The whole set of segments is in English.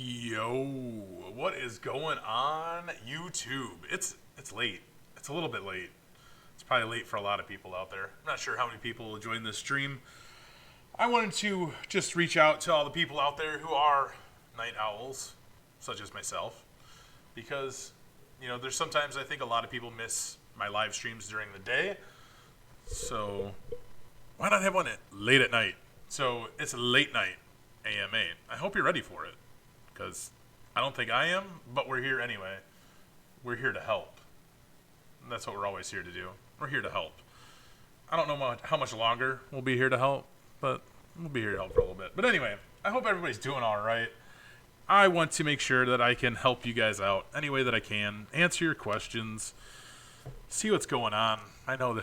Yo, what is going on YouTube? It's late. It's a little bit late. It's probably late for a lot of people out there. I'm not sure how many people will join this stream. I wanted to just reach out to all the people out there who are night owls, such as myself, because there's sometimes I think a lot of people miss my live streams during the day. So why not have one late at night? So it's late night AMA. I hope you're ready for it. Because I don't think I am, but we're here anyway. We're here to help. And that's what we're always here to do. We're here to help. I don't know how much longer we'll be here to help, but we'll be here to help for a little bit. But anyway, I hope everybody's doing all right. I want to make sure that I can help you guys out any way that I can, answer your questions, see what's going on. I know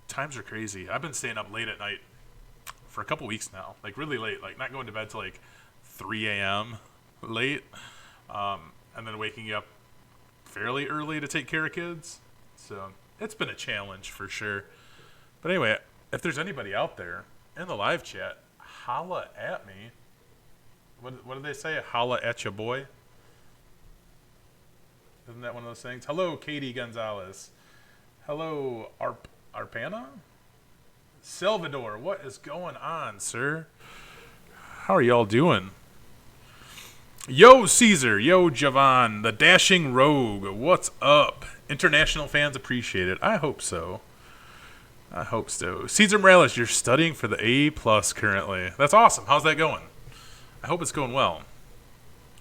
times are crazy. I've been staying up late at night for a couple weeks now, like really late, like not going to bed till like 3 a.m. late, and then waking up fairly early to take care of kids. So it's been a challenge for sure. But anyway, if there's anybody out there in the live chat, holla at me. What did they say? Holla at your boy? Isn't that one of those things? Hello, Katie Gonzalez. Hello, Arpana? Salvador, what is going on, sir? How are y'all doing? Yo, Caesar. Yo, Javon. The Dashing Rogue. What's up? International fans appreciate it. I hope so. Caesar Morales, you're studying for the A+ currently. That's awesome. How's that going? I hope it's going well.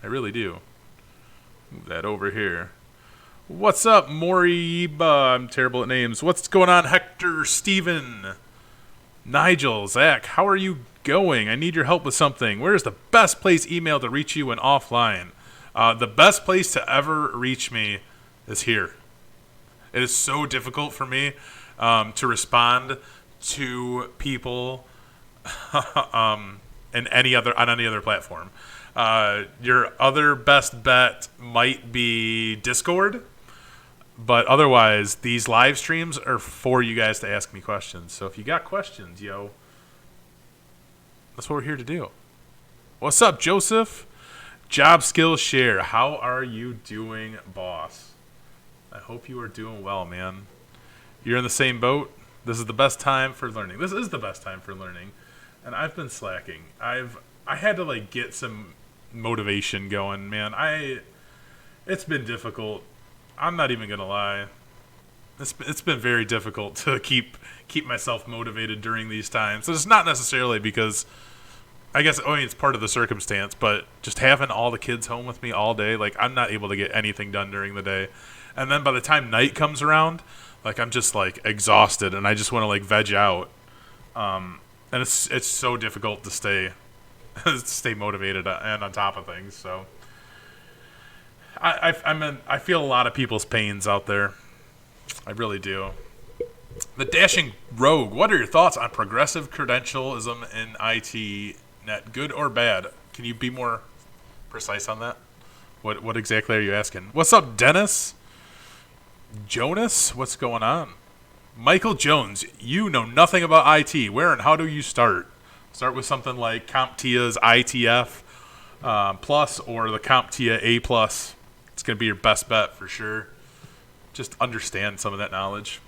I really do. Move that over here. What's up, Moriba? I'm terrible at names. What's going on, Hector, Steven, Nigel, Zach? How are you going? I need your help with something. Where is the best place email to reach you when offline? The best place to ever reach me is here. It is so difficult for me to respond to people on any other platform. Your other best bet might be Discord, but otherwise these live streams are for you guys to ask me questions. So if you got questions, that's what we're here to do. What's up, Joseph? Job Skills Share. How are you doing, boss? I hope you are doing well, man. You're in the same boat. This is the best time for learning. This is the best time for learning. And I've been slacking. I had to get some motivation going, man. It's been difficult. I'm not even gonna lie. It's been very difficult to keep myself motivated during these times. So it's not necessarily because it's part of the circumstance, but just having all the kids home with me all day, I'm not able to get anything done during the day. And then by the time night comes around, I'm just exhausted and I just want to veg out. And it's so difficult to stay motivated and on top of things. So I feel a lot of people's pains out there. I really do. The Dashing Rogue, what are your thoughts on progressive credentialism in IT net? Good or bad? Can you be more precise on that? What exactly are you asking? What's up, Dennis? Jonas, what's going on? Michael Jones, you know nothing about IT. Where and how do you start? Start with something like CompTIA's ITF plus or the CompTIA A+. It's going to be your best bet for sure. Just understand some of that knowledge.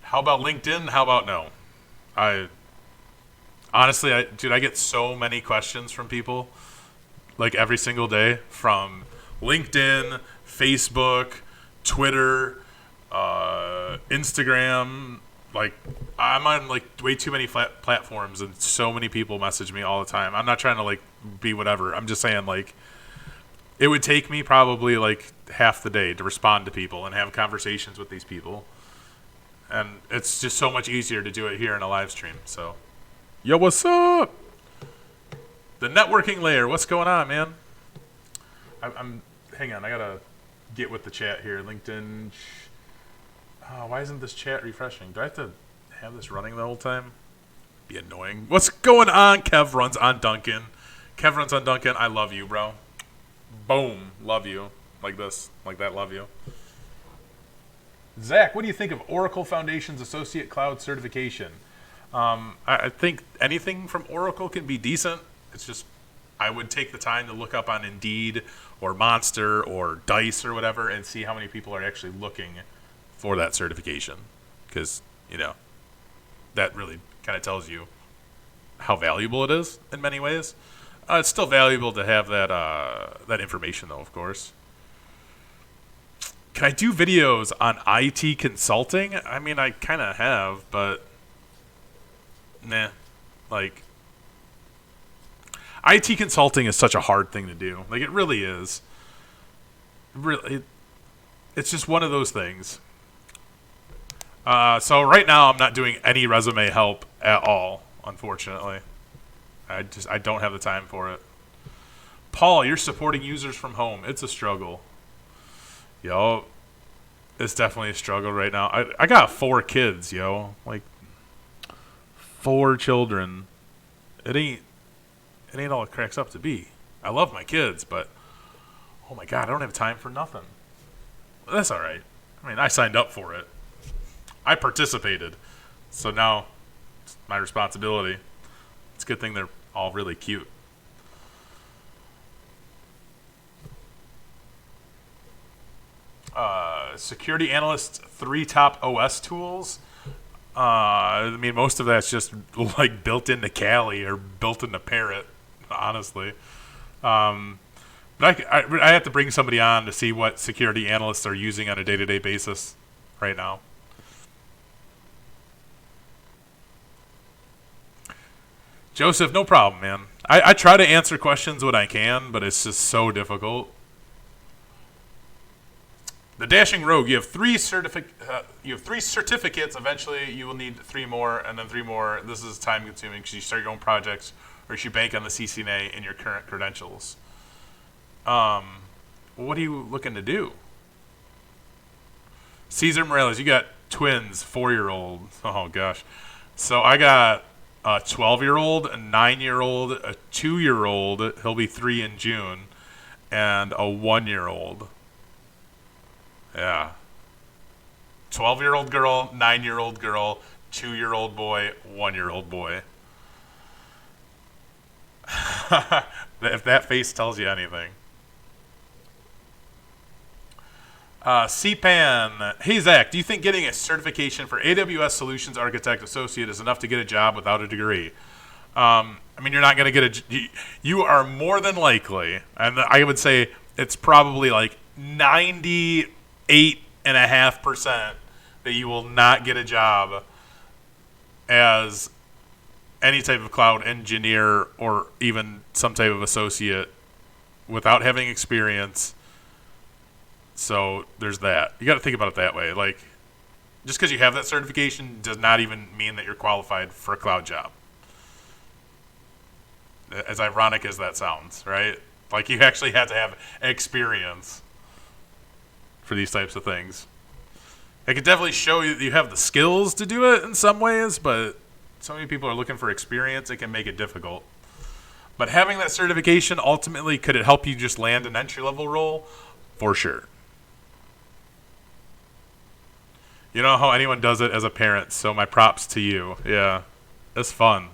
How about LinkedIn? How about no? Honestly, I get so many questions from people every single day from LinkedIn, Facebook, Twitter, Instagram. I'm on way too many platforms and so many people message me all the time. I'm not trying to be whatever. I'm just saying it would take me probably half the day to respond to people and have conversations with these people. And it's just so much easier to do it here in a live stream. So, yo, what's up? The networking layer. What's going on, man? Hang on. I gotta get with the chat here. LinkedIn. Why isn't this chat refreshing? Do I have to have this running the whole time? Be annoying. What's going on? Kev runs on Duncan. I love you, bro. Boom. Love you. Like this. Like that. Love you. Zach, what do you think of Oracle Foundation's Associate Cloud Certification? I think anything from Oracle can be decent. It's just I would take the time to look up on Indeed or Monster or Dice or whatever and see how many people are actually looking for that certification. Because, that really kind of tells you how valuable it is in many ways. It's still valuable to have that information, though, of course. Can I do videos on IT consulting? I mean, I kind of have, but nah. Like, IT consulting is such a hard thing to do. Like, it really is. It's just one of those things. So right now, I'm not doing any resume help at all, unfortunately. I don't have the time for it. Paul, you're supporting users from home. It's a struggle. Yo, it's definitely a struggle right now. I got 4 kids, yo. Like, 4 children. It ain't all it cracks up to be. I love my kids, but oh my God, I don't have time for nothing. That's all right. I mean, I signed up for it. I participated. So now it's my responsibility. It's a good thing they're all really cute. Security analyst 3 top OS tools. I mean, most of that's just like built into Kali or built into Parrot, honestly. But I have to bring somebody on to see what security analysts are using on a day-to-day basis right now. Joseph, no problem, man. I try to answer questions when I can, but it's just so difficult. The Dashing Rogue, you have 3 certificates. Eventually, you will need 3 more, and then 3 more. This is time-consuming because you start your own projects, or you bank on the CCNA in your current credentials. What are you looking to do? Cesar Morales, you got twins, 4-year-old. Oh, gosh. So I got a 12-year-old, a 9-year-old, a 2-year-old. He'll be 3 in June, and a 1-year-old. Yeah. 12-year-old girl, 9-year-old girl, 2-year-old boy, 1-year-old boy. If that face tells you anything. CPAN. Hey, Zach, do you think getting a certification for AWS Solutions Architect Associate is enough to get a job without a degree? I mean, you're not going to get you are more than likely, and I would say it's probably like 98.5% that you will not get a job as any type of cloud engineer or even some type of associate without having experience. So there's that. You got to think about it that way. Like, just because you have that certification does not even mean that you're qualified for a cloud job. As ironic as that sounds, right? Like, you actually have to have experience for these types of things. It could definitely show you that you have the skills to do it in some ways, but so many people are looking for experience, it can make it difficult. But having that certification, ultimately, could it help you just land an entry-level role? For sure. You know how anyone does it as a parent, so my props to you. Yeah, it's fun.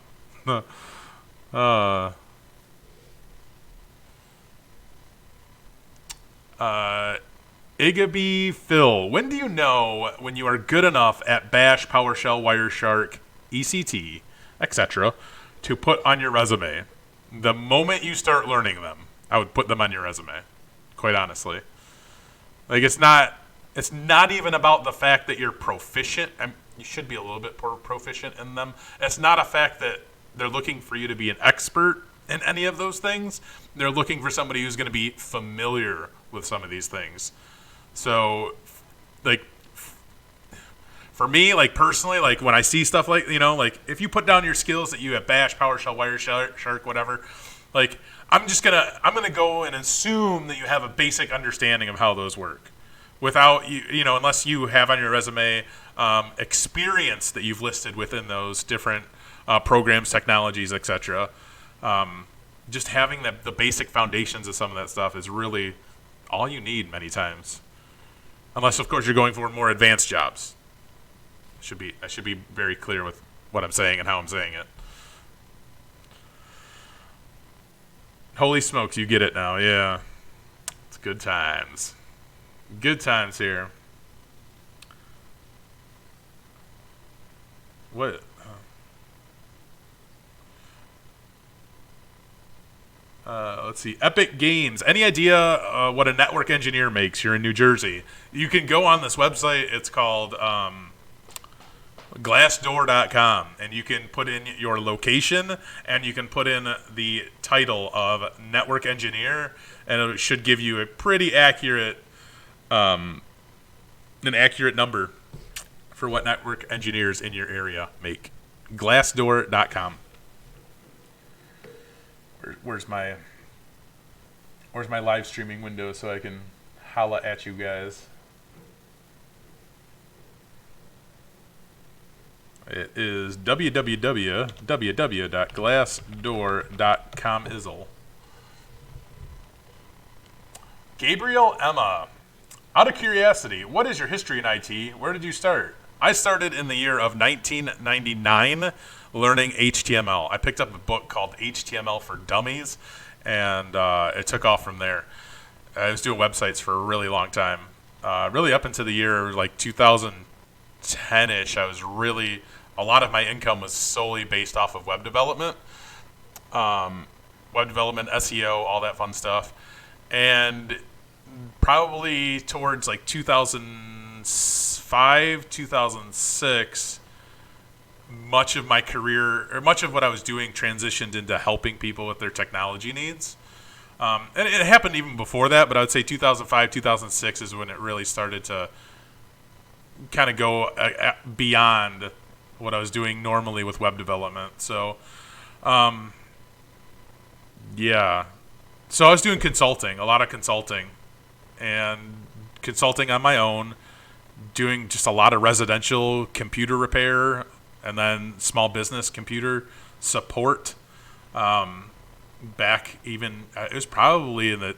Igaby Phil, when do you know when you are good enough at Bash, PowerShell, Wireshark, ECT, etc. to put on your resume? The moment you start learning them, I would put them on your resume, quite honestly. Like, it's not even about the fact that you're proficient. You should be a little bit more proficient in them. It's not a fact that they're looking for you to be an expert in any of those things. They're looking for somebody who's going to be familiar with some of these things. So, like, for me, like, personally, like, when I see stuff like, like, if you put down your skills that you have Bash, PowerShell, Wireshark, whatever, like, I'm going to go and assume that you have a basic understanding of how those work. Without, unless you have on your resume experience that you've listed within those different programs, technologies, etc. Just having the basic foundations of some of that stuff is really all you need many times. Unless, of course, you're going for more advanced jobs. I should be very clear with what I'm saying and how I'm saying it. Holy smokes, you get it now. Yeah. It's good times. Good times here. What? Let's see. Epic Games. Any idea what a network engineer makes? You're in New Jersey. You can go on this website. It's called Glassdoor.com, and you can put in your location and you can put in the title of network engineer, and it should give you a pretty accurate, an accurate number for what network engineers in your area make. Glassdoor.com. Where's my live streaming window so I can holla at you guys? It is www.glassdoor.com isl. Gabriel Emma. Out of curiosity, what is your history in IT? Where did you start? I started in the year of 1999 learning HTML. I picked up a book called HTML for Dummies, and it took off from there. I was doing websites for a really long time. Really up into the year like 2010-ish, a lot of my income was solely based off of web development. Web development, SEO, all that fun stuff. And probably towards like 2005, 2006, much of my career, or much of what I was doing, transitioned into helping people with their technology needs. And it happened even before that, but I would say 2005, 2006 is when it really started to kind of go beyond what I was doing normally with web development. So, yeah. So I was doing consulting, a lot of consulting, and consulting on my own, doing just a lot of residential computer repair, and then small business computer support. Back even, it was probably in the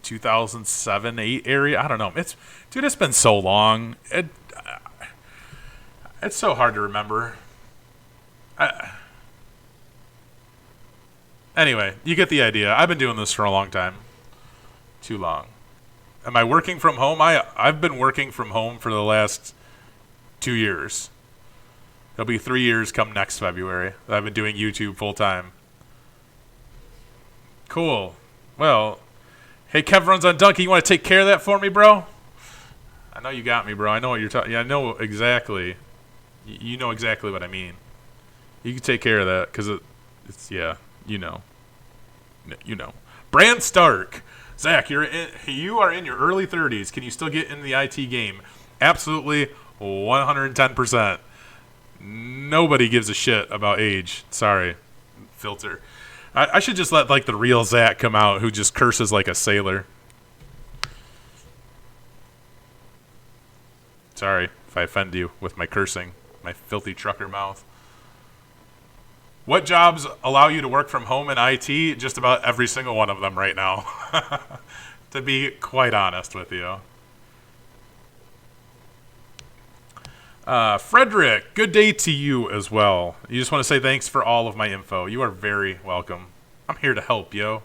2007-8 area. I don't know. It's been so long. It's so hard to remember. Anyway, you get the idea. I've been doing this for a long time. Too long. Am I working from home? I've been working from home for the last 2 years. It'll be 3 years come next February. I've been doing YouTube full time. Cool. Well, hey, Kev runs on Donkey. You want to take care of that for me, bro? I know you got me, bro. I know what you're talking. Yeah, I know exactly. You know exactly what I mean. You can take care of that because it's yeah. You know. Bran Stark. Zach, you are in your early 30s. Can you still get in the IT game? Absolutely, 110%. Nobody gives a shit about age. Sorry, filter. I should just let like the real Zach come out, who just curses like a sailor. Sorry if I offend you with my cursing, my filthy trucker mouth. What jobs allow you to work from home in IT? Just about every single one of them right now, to be quite honest with you. Frederick, good day to you as well. You just want to say thanks for all of my info. You are very welcome. I'm here to help, yo.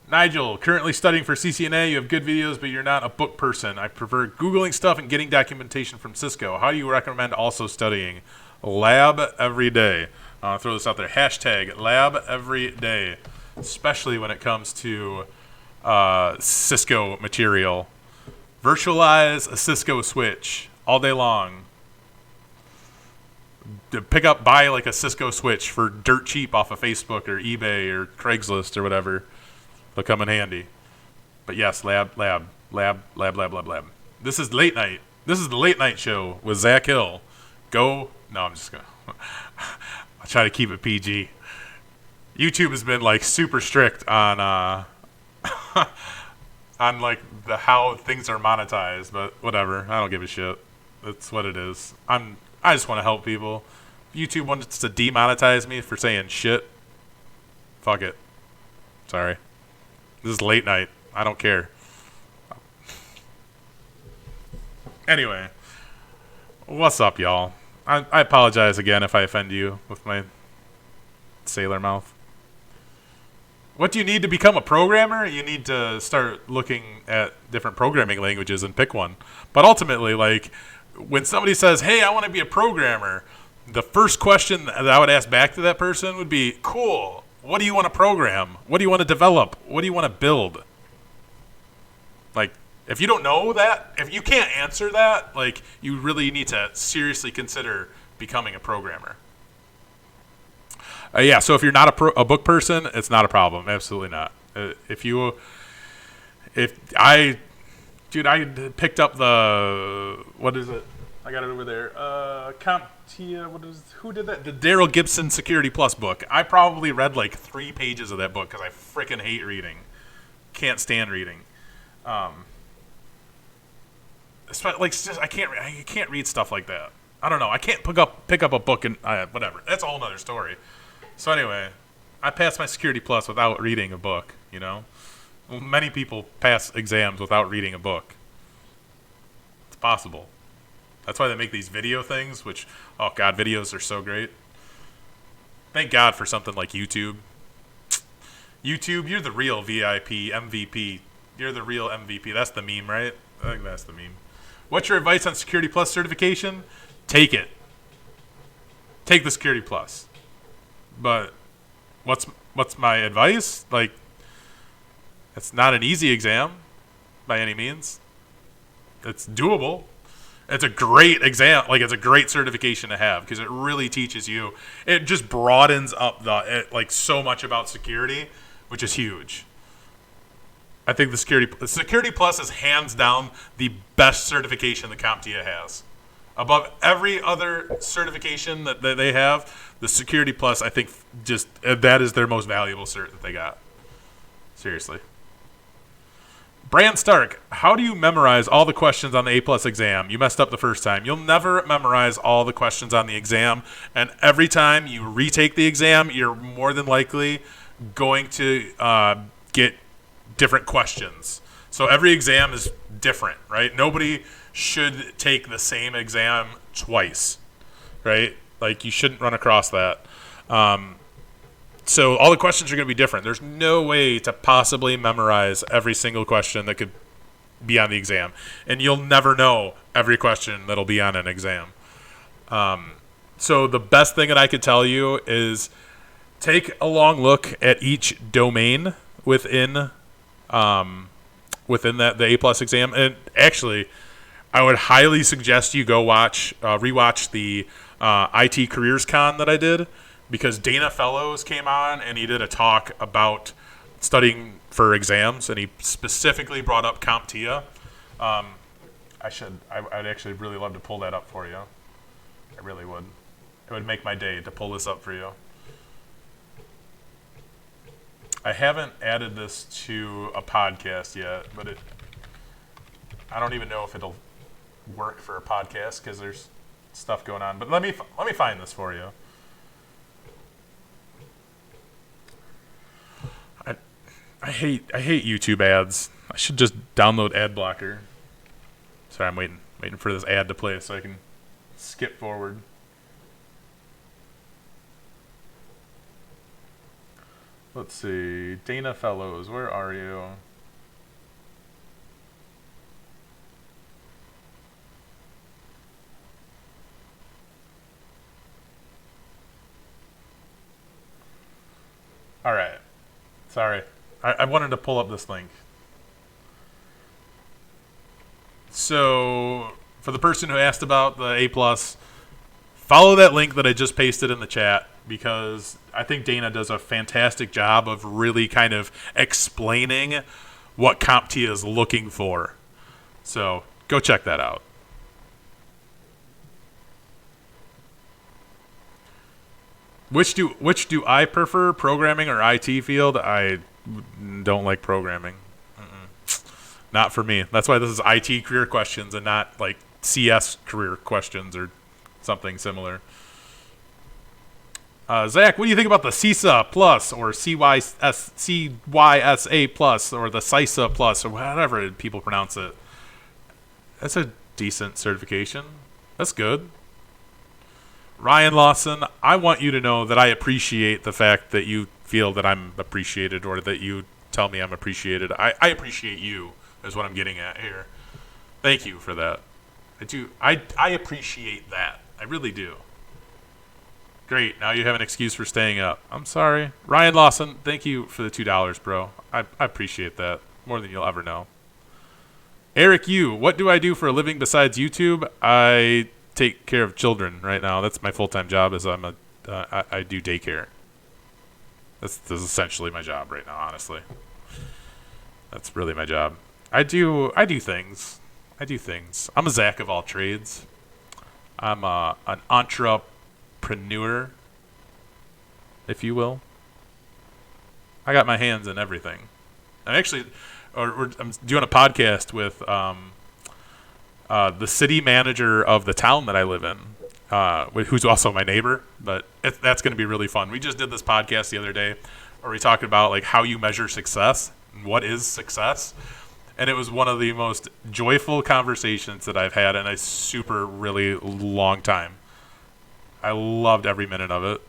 Nigel, currently studying for CCNA. You have good videos, but you're not a book person. I prefer Googling stuff and getting documentation from Cisco. How do you recommend also studying? Lab every day. I'll throw this out there. Hashtag lab every day, especially when it comes to Cisco material. Virtualize a Cisco switch all day long. Buy like a Cisco switch for dirt cheap off of Facebook or eBay or Craigslist or whatever. They'll come in handy. But yes, lab. This is late night. This is the late night show with Zach Hill. Go. No, I'm just gonna. I'll try to keep it PG. YouTube has been like super strict on on like how things are monetized, but whatever. I don't give a shit. That's what it is. I just want to help people. If YouTube wants to demonetize me for saying shit, fuck it. Sorry. This is late night. I don't care. Anyway, what's up, y'all? I apologize again if I offend you with my sailor mouth. What do you need to become a programmer? You need to start looking at different programming languages and pick one. But ultimately, like, when somebody says, hey, I want to be a programmer, the first question that I would ask back to that person would be, cool, what do you want to program? What do you want to develop? What do you want to build? Like, if you don't know that, if you can't answer that, like, you really need to seriously consider becoming a programmer. Yeah, so if you're not a book person, it's not a problem. Absolutely not. I picked up what is it? I got it over there. CompTIA, who did that? The Daryl Gibson Security Plus book. I probably read like 3 pages of that book because I freaking hate reading. Can't stand reading. I can't read stuff like that. I don't know. I can't pick up a book and whatever. That's a whole nother story. So anyway, I passed my Security Plus without reading a book, you know? Well, many people pass exams without reading a book. It's possible. That's why they make these video things, which, oh God, videos are so great. Thank God for something like YouTube. YouTube, you're the real VIP, MVP. You're the real MVP. That's the meme, right? I think that's the meme. What's your advice on Security Plus certification? Take it. Take the Security Plus. But what's my advice? Like, it's not an easy exam by any means. It's doable. It's a great exam. Like, it's a great certification to have because it really teaches you. It just broadens up so much about security, which is huge. I think the Security Plus is hands down the best certification that CompTIA has. Above every other certification that they have, the Security Plus, I think, just that is their most valuable cert that they got. Seriously. Brand Stark, how do you memorize all the questions on the A+ exam? You messed up the first time. You'll never memorize all the questions on the exam, and every time you retake the exam, you're more than likely going to get different questions. So every exam is different, right? Nobody should take the same exam twice, right? Like, you shouldn't run across that. So all the questions are going to be different. There's no way to possibly memorize every single question that could be on the exam. And you'll never know every question that'll be on an exam. So the best thing that I could tell you is take a long look at each domain within the A+ exam. And actually, I would highly suggest you go rewatch the IT Careers Con that I did, because Dana Fellows came on and he did a talk about studying for exams, and he specifically brought up CompTIA. I'd actually really love to pull that up for you. I really would. It would make my day to pull this up for you. I haven't added this to a podcast yet, but I don't even know if it'll work for a podcast because there's stuff going on. But let me find this for you. I hate YouTube ads. I should just download ad blocker. Sorry, I'm waiting for this ad to play so I can skip forward. Let's see, Dana Fellows, where are you? All right. Sorry. I wanted to pull up this link. So, for the person who asked about the A+, follow that link that I just pasted in the chat, because I think Dana does a fantastic job of really kind of explaining what CompTIA is looking for. So, go check that out. Which do I prefer, programming or IT field? I don't like programming. Not for me. That's why this is IT career questions and not like CS career questions or something similar. Zach, what do you think about the CISA Plus or CYSA Plus or the CISA Plus or whatever people pronounce it? That's a decent certification. That's good. Ryan Lawson, I want you to know that I appreciate the fact that you feel that I'm appreciated or that you tell me I'm appreciated. I appreciate you is what I'm getting at here. Thank you for that. I do. I appreciate that. I really do. Great. Now you have an excuse for staying up. I'm sorry. Ryan Lawson, thank you for the $2, bro. I appreciate that more than you'll ever know. Eric Yu, what do I do for a living besides YouTube? I take care of children right now. That's my full-time job. I do daycare. This is essentially my job right now, honestly. That's really my job. I do things. I'm a Zach of all trades. I'm an entrepreneur, if you will. I got my hands in everything. I'm doing a podcast with the city manager of the town that I live in, who's also my neighbor. But that's going to be really fun. We just did this podcast the other day where we talked about like how you measure success and what is success. And it was one of the most joyful conversations that I've had in a really long time. I loved every minute of it.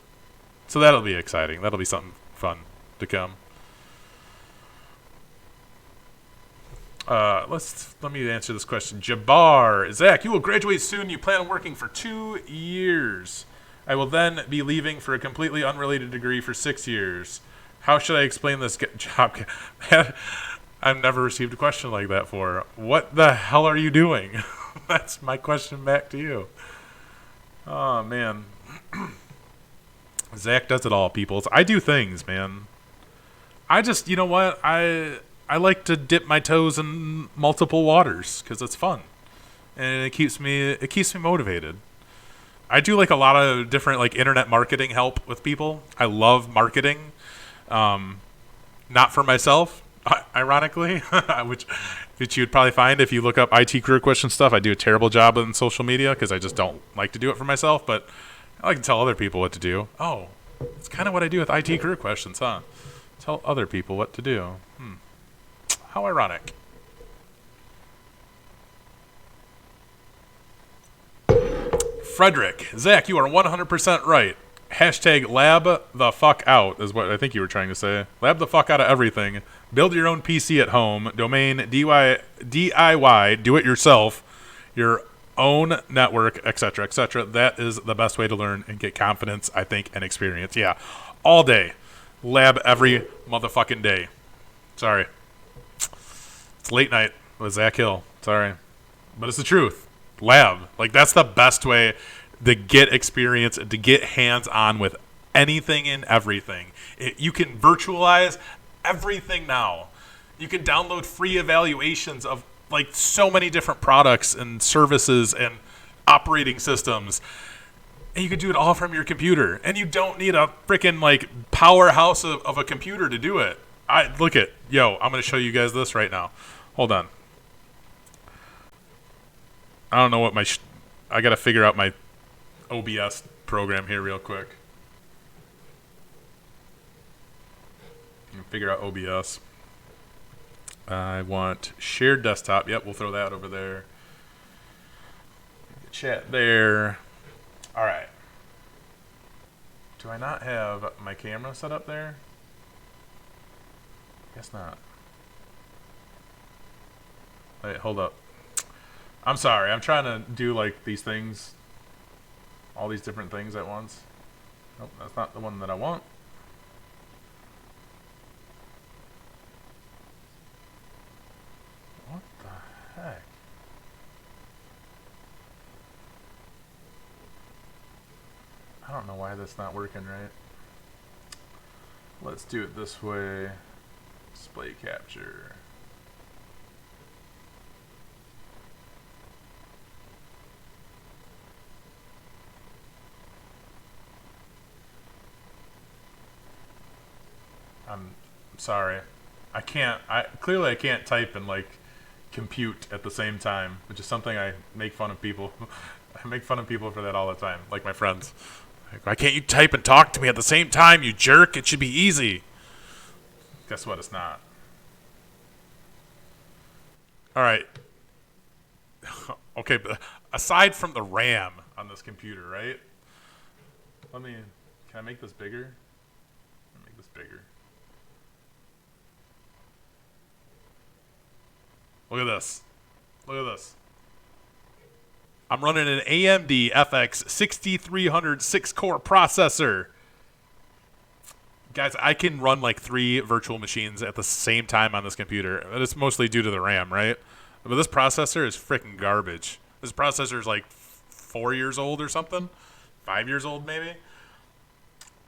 So that'll be exciting. That'll be something fun to come. Let me answer this question. Jabbar, Zach, you will graduate soon. You plan on working for 2 years. I will then be leaving for a completely unrelated degree for 6 years. How should I explain this job? I've never received a question like that before. What the hell are you doing? That's my question back to you. Oh, man. Zach does it all, people. I do things, man. I just, you know what? I like to dip my toes in multiple waters because it's fun. And it keeps me motivated. I do like a lot of different like internet marketing help with people. I love marketing. Not for myself, ironically, which you'd probably find if you look up IT career question stuff. I do a terrible job on social media because I just don't like to do it for myself, but I like to tell other people what to do. Oh, it's kind of what I do with IT career questions, huh? Tell other people what to do. How ironic. Frederick, Zach, you are 100% right. Hashtag lab the fuck out is what I think you were trying to say. Lab the fuck out of everything. Build your own PC at home. Domain DIY, do it yourself. Your own network, etc., etc. That is the best way to learn and get confidence, I think, and experience. Yeah, all day. Lab every motherfucking day. Sorry. It's late night with Zach Hill. Sorry. But it's the truth. Lab. Like, that's the best way to get experience, to get hands-on with anything and everything. You can virtualize everything now. You can download free evaluations of, like, so many different products and services and operating systems. And you can do it all from your computer. And you don't need a freaking, like, powerhouse of a computer to do it. I'm going to show you guys this right now. Hold on. I don't know what I got to figure out my OBS program here real quick. Figure out OBS. I want shared desktop. Yep, we'll throw that over there. Chat there. All right. Do I not have my camera set up there? Guess not. Wait, hold up. I'm sorry. I'm trying to do like these things, all these different things at once. Nope, that's not the one that I want. What the heck? I don't know why that's not working right. Let's do it this way. Display capture. I'm sorry. I can't type and like compute at the same time, which is something I make fun of people. I make fun of people for that all the time, like my friends. Like, why can't you type and talk to me at the same time, you jerk? It should be easy. Guess what? It's not. All right. Okay, but aside from the RAM on this computer, right? Can I make this bigger? bigger. Look at this. Look at this. I'm running an AMD FX 6300 6-core processor. Guys, I can run like 3 virtual machines at the same time on this computer. It's mostly due to the RAM, right? But this processor is freaking garbage. This processor is like 4 years old or something. 5 years old, maybe.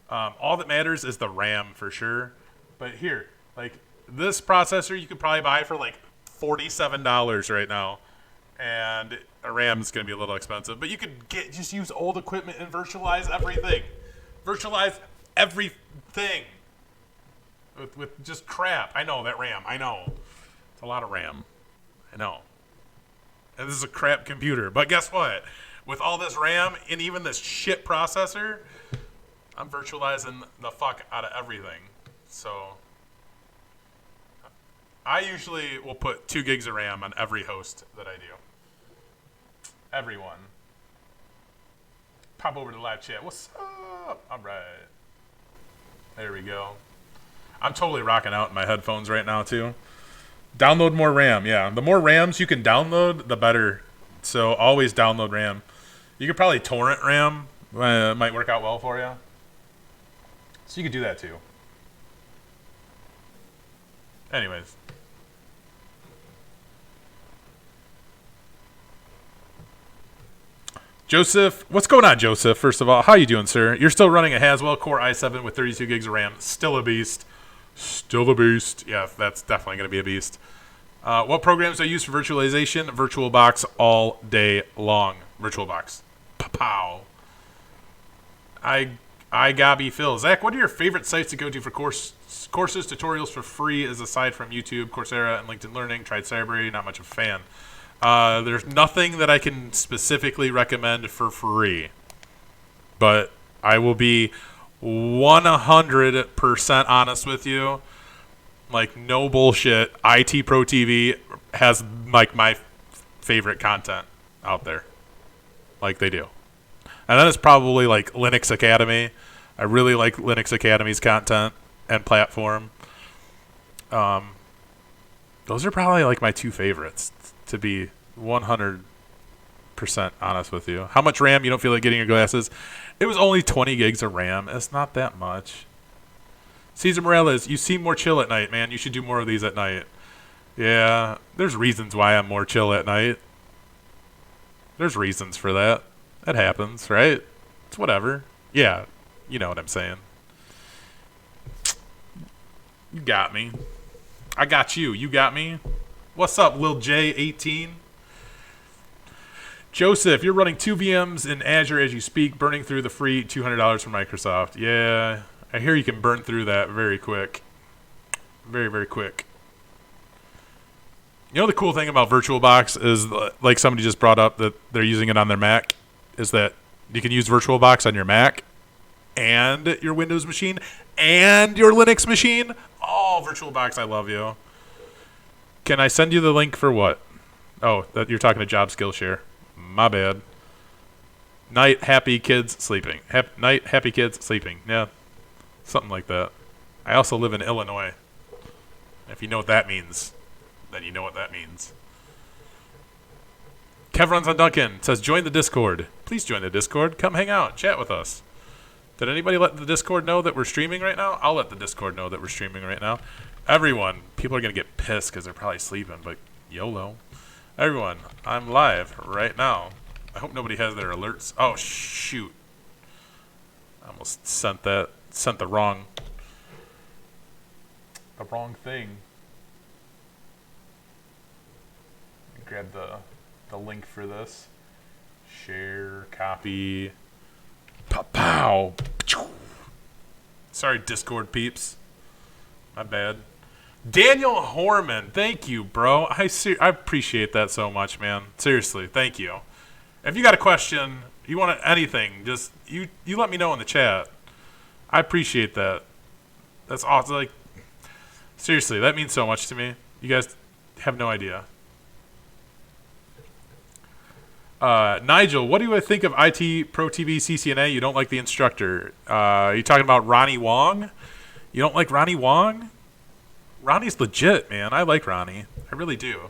All that matters is the RAM for sure. But here, like this processor, you could probably buy for like $47 right now. And a RAM is going to be a little expensive. But you could just use old equipment and virtualize everything. Virtualize everything with just crap. I know that RAM. I know. It's a lot of RAM. I know. And this is a crap computer. But guess what? With all this RAM and even this shit processor, I'm virtualizing the fuck out of everything. So I usually will put 2 gigs of RAM on every host that I do. Everyone. Pop over to the live chat. What's up? All right. There we go. I'm totally rocking out in my headphones right now, too. Download more RAM. Yeah, the more RAMs you can download, the better. So always download RAM. You could probably torrent RAM. It might work out well for you. So you could do that, too. Anyways. Joseph, what's going on, Joseph? First of all, how you doing, sir? You're still running a Haswell Core i7 with 32 gigs of RAM. Still a beast. Still a beast. Yeah, that's definitely going to be a beast. What programs do I use for virtualization? VirtualBox all day long. VirtualBox. Pow. I Gabby Phil. Zach, what are your favorite sites to go to for courses, tutorials for free, as aside from YouTube, Coursera, and LinkedIn Learning? Tried Cyberary, not much of a fan. There's nothing that I can specifically recommend for free, but I will be 100% honest with you. Like, no bullshit. IT Pro TV has like my favorite content out there. Like, they do. And then it's probably like Linux Academy. I really like Linux Academy's content and platform. Those are probably like my 2 favorites, to be 100% honest with you. How much RAM? You don't feel like getting your glasses? It was only 20 gigs of RAM. It's not that much. Cesar Morales, you seem more chill at night, man. You should do more of these at night. Yeah, there's reasons why I'm more chill at night. There's reasons for that. That happens, right? It's whatever. Yeah, you know what I'm saying. You got me. I got you. You got me. What's up, Lil J18? Joseph, you're running 2 VMs in Azure as you speak, burning through the free $200 from Microsoft. Yeah, I hear you can burn through that very quick. Very, very quick. You know the cool thing about VirtualBox is, like somebody just brought up that they're using it on their Mac, is that you can use VirtualBox on your Mac and your Windows machine and your Linux machine. Oh, VirtualBox, I love you. Can I send you the link for what? Oh, that you're talking to Job Skillshare. My bad. Night, happy kids sleeping. Night, happy kids sleeping. Yeah, something like that. I also live in Illinois. If you know what that means, then you know what that means. Kev runs on Duncan. Says, join the Discord. Please join the Discord. Come hang out. Chat with us. Did anybody let the Discord know that we're streaming right now? I'll let the Discord know that we're streaming right now. Everyone. People are going to get pissed because they're probably sleeping, but YOLO. Everyone, I'm live right now. I hope nobody has their alerts. Oh, shoot. I almost sent the wrong thing. Grab the link for this. Share, copy. Pow. Sorry, Discord peeps. My bad. Daniel Horman, thank you, bro. I appreciate that so much, man. Seriously, thank you. If you got a question, you want anything, just you let me know in the chat. I appreciate that. That's awesome. Like, seriously, that means so much to me. You guys have no idea. Nigel, what do I think of IT Pro TV CCNA? You don't like the instructor. Are you talking about Ronnie Wong? You don't like Ronnie Wong? Ronnie's legit, man. I like Ronnie. I really do.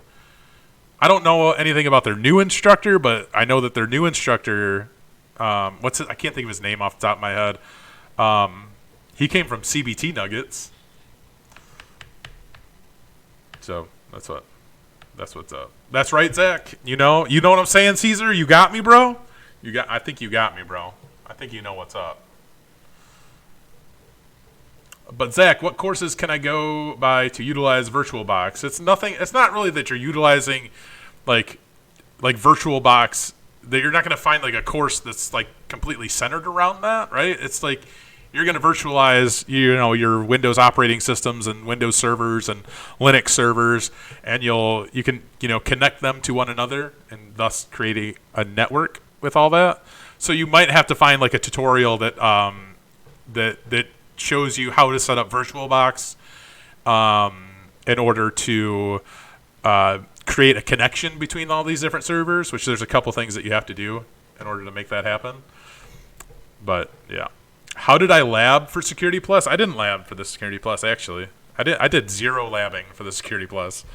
I don't know anything about their new instructor, but I know that their new instructor, what's it? I can't think of his name off the top of my head. He came from CBT Nuggets. So that's what's up. That's right, Zach. You know what I'm saying, Caesar? You got me, bro. I think you got me, bro. I think you know what's up. But Zach, what courses can I go by to utilize VirtualBox? It's nothing. It's not really that you're utilizing like VirtualBox. That you're not going to find like a course that's like completely centered around that, right? It's like you're going to virtualize, your Windows operating systems and Windows servers and Linux servers, and you can connect them to one another and thus create a network with all that. So you might have to find like a tutorial that that shows you how to set up VirtualBox in order to create a connection between all these different servers, which there's a couple things that you have to do in order to make that happen. But yeah. How did I lab for Security Plus? I didn't lab for the Security Plus, actually. I did zero labbing for the Security Plus.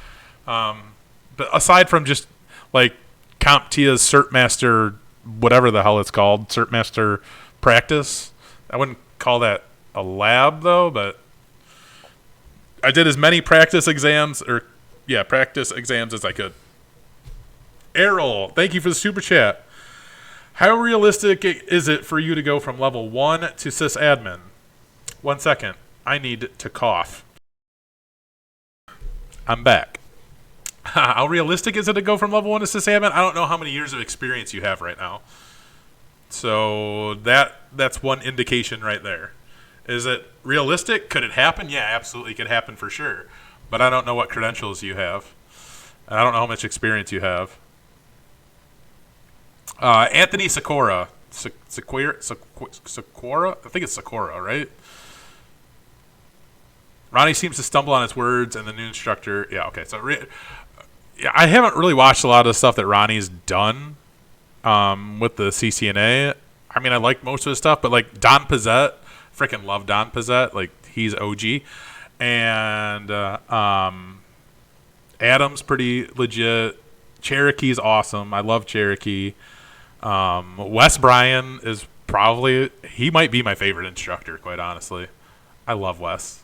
But aside from just like CompTIA's CertMaster, whatever the hell it's called, CertMaster practice, I wouldn't call that a lab though, but I did as many practice exams as I could. Errol, thank you for the super chat. How realistic is it for you to go from level 1 to sysadmin? 1 second. I need to cough. I'm back. How realistic is it to go from level 1 to sysadmin? I don't know how many years of experience you have right now. So that's one indication right there. Is it realistic? Could it happen? Yeah, absolutely could happen for sure. But I don't know what credentials you have. And I don't know how much experience you have. Anthony Sakura. Sakura? I think it's Sakura, right? Ronnie seems to stumble on his words, and the new instructor... Yeah, okay. So, I haven't really watched a lot of the stuff that Ronnie's done with the CCNA. I mean, I like most of his stuff, but like Don Pizzette, freaking love Don Pizzette. Like, he's OG. And Adam's pretty legit. Cherokee's awesome. I love Cherokee. Wes Bryan is he might be my favorite instructor, quite honestly. I love Wes.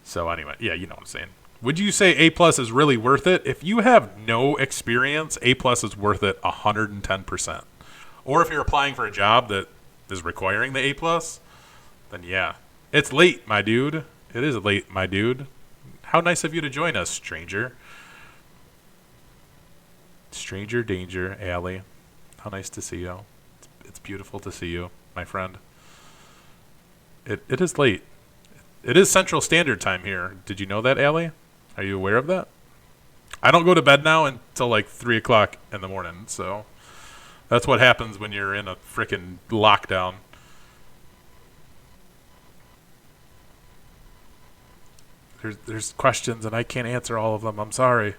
So anyway, yeah, you know what I'm saying. Would you say A+ is really worth it? If you have no experience, A+ is worth it 110%. Or if you're applying for a job that is requiring the A+, then yeah. It's late, my dude. It is late, my dude. How nice of you to join us, stranger. Stranger danger, Allie. How nice to see you. It's beautiful to see you, my friend. It is late. It is Central Standard Time here. Did you know that, Allie? Are you aware of that? I don't go to bed now until like 3 o'clock in the morning, so that's what happens when you're in a freaking lockdown. There's questions, and I can't answer all of them. I'm sorry.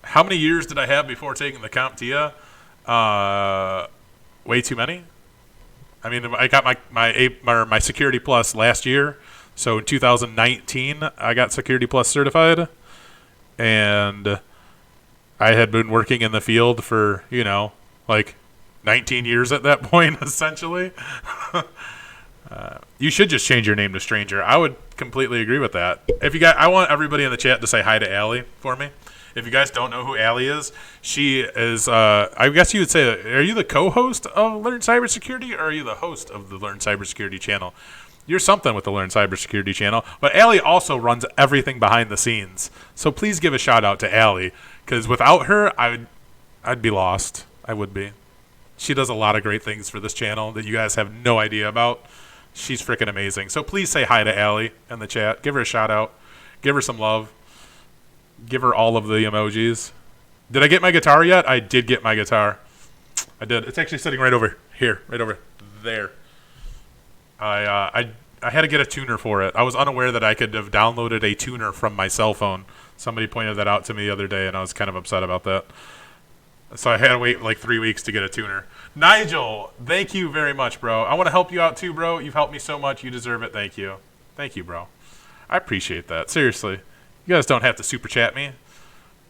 How many years did I have before taking the CompTIA? Way too many. I mean, I got my Security Plus last year. So in 2019, I got Security Plus certified. And I had been working in the field for, like 19 years at that point, essentially. You should just change your name to Stranger. I would completely agree with that. I want everybody in the chat to say hi to Allie for me. If you guys don't know who Allie is, she is, I guess you would say, are you the co-host of Learn Cybersecurity, or are you the host of the Learn Cybersecurity channel? You're something with the Learn Cybersecurity channel. But Allie also runs everything behind the scenes. So please give a shout out to Allie, because without her, I'd be lost. I would be. She does a lot of great things for this channel that you guys have no idea about. She's freaking amazing. So please say hi to Allie in the chat. Give her a shout out. Give her some love. Give her all of the emojis. Did I get my guitar yet? I did get my guitar. I did. It's actually sitting right over here. Right over there. I had to get a tuner for it. I was unaware that I could have downloaded a tuner from my cell phone. Somebody pointed that out to me the other day, and I was kind of upset about that. So I had to wait like 3 weeks to get a tuner. Nigel, thank you very much, bro. I want to help you out too, bro. You've helped me so much. You deserve it. Thank you. Thank you, bro. I appreciate that. Seriously. You guys don't have to super chat me,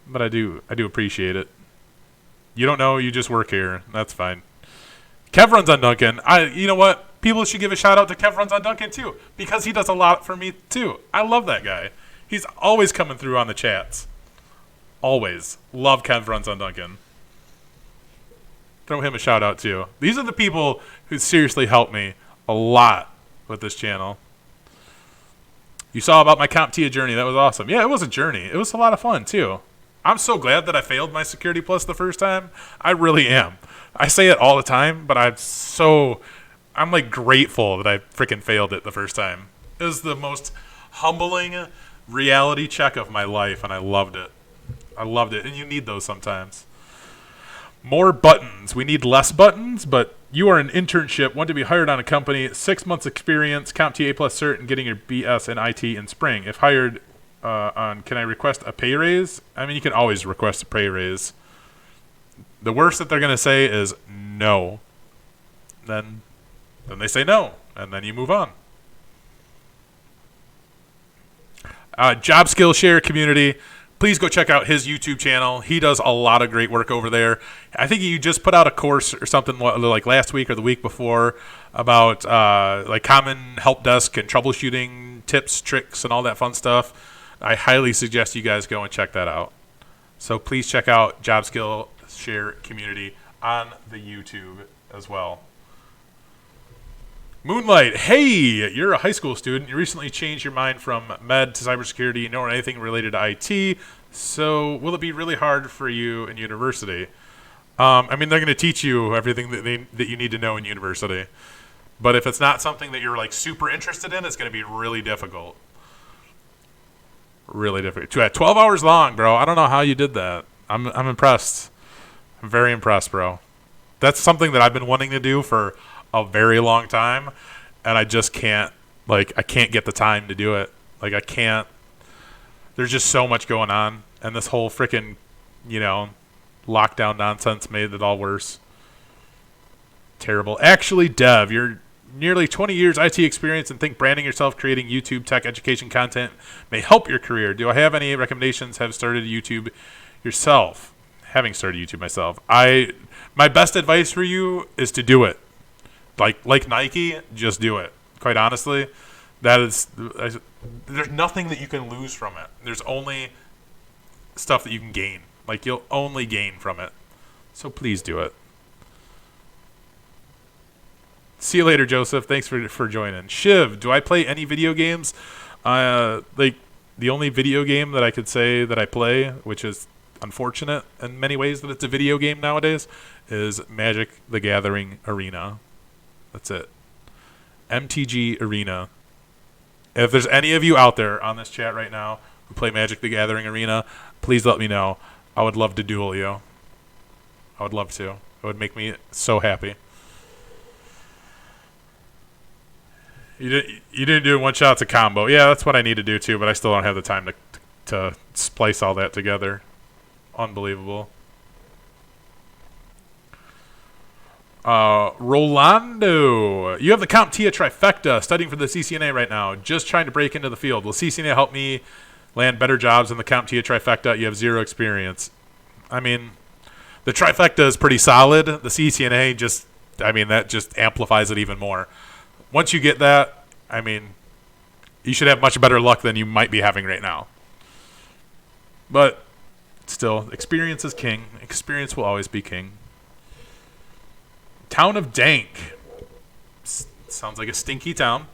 but I do appreciate it. You don't know, you just work here. That's fine. Kev runs on Duncan. You know what? People should give a shout out to Kev runs on Duncan too, because he does a lot for me too. I love that guy. He's always coming through on the chats. Always. Love Kev runs on Duncan. Throw him a shout out too. These are the people who seriously helped me a lot with this channel. You saw about my CompTIA journey. That was awesome. Yeah, it was a journey. It was a lot of fun too. I'm so glad that I failed my Security Plus the first time. I really am. I say it all the time, but I'm like grateful that I freaking failed it the first time. It was the most humbling reality check of my life, and I loved it. I loved it, and you need those sometimes. More buttons. We need less buttons, but you are an internship, want to be hired on a company, 6 months experience, CompTIA plus cert, and getting your BS in IT in spring. If hired can I request a pay raise? I mean, you can always request a pay raise. The worst that they're going to say is no. Then they say no, and then you move on. Job Skillshare community. Please go check out his YouTube channel. He does a lot of great work over there. I think you just put out a course or something like last week or the week before about like common help desk and troubleshooting tips, tricks, and all that fun stuff. I highly suggest you guys go and check that out. So please check out Job Skillshare community on the YouTube as well. Moonlight, hey, you're a high school student. You recently changed your mind from med to cybersecurity, nor anything related to IT. So will it be really hard for you in university? I mean, they're going to teach you everything that you need to know in university. But if it's not something that you're like super interested in, it's going to be really difficult. Really difficult. 12 hours long, bro. I don't know how you did that. I'm impressed. I'm very impressed, bro. That's something that I've been wanting to do for a very long time, and I just can't. Like, I can't get the time to do it. Like, I can't. There's just so much going on, and this whole freaking, lockdown nonsense made it all worse. Terrible. Actually, Dev, you're nearly 20 years IT experience and think branding yourself, creating YouTube tech education content may help your career. Do I have any recommendations? Have started YouTube yourself? Having started YouTube myself, my best advice for you is to do it. Like Nike, just do it. Quite honestly, there's nothing that you can lose from it. There's only stuff that you can gain. Like, you'll only gain from it. So please do it. See you later, Joseph. Thanks for joining. Shiv, do I play any video games? Like, the only video game that I could say that I play, which is unfortunate in many ways that it's a video game nowadays, is Magic the Gathering Arena. That's it. MTG Arena. If there's any of you out there on this chat right now who play Magic the Gathering Arena, please let me know. I would love to duel you. I would love to. It would make me so happy. You didn't do one shot to combo. Yeah, that's what I need to do too, but I still don't have the time to splice all that together. Unbelievable. Rolando, you have the CompTIA trifecta, studying for the CCNA right now, just trying to break into the field. Will CCNA help me land better jobs than the CompTIA trifecta? You have zero experience. I mean, the trifecta is pretty solid. The CCNA that just amplifies it even more. Once you get that, I mean, you should have much better luck than you might be having right now. But still, experience is king. Experience will always be king. Town of Dank. Sounds like a stinky town.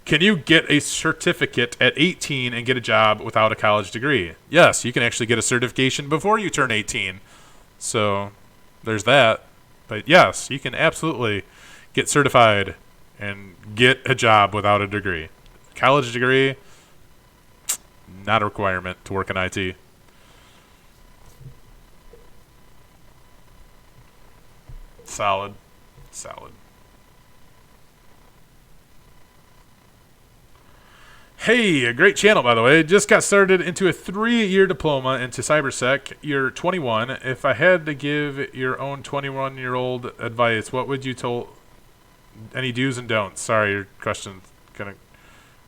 Can you get a certificate at 18 and get a job without a college degree? Yes, you can actually get a certification before you turn 18. So there's that. But yes, you can absolutely get certified and get a job without a degree. College degree, not a requirement to work in IT. Solid. Hey, a great channel, by the way. Just got started into a 3-year diploma into cybersec. You're 21. If I had to give your own 21-year-old advice, what would you tell? Any do's and don'ts? Sorry, your question's gonna.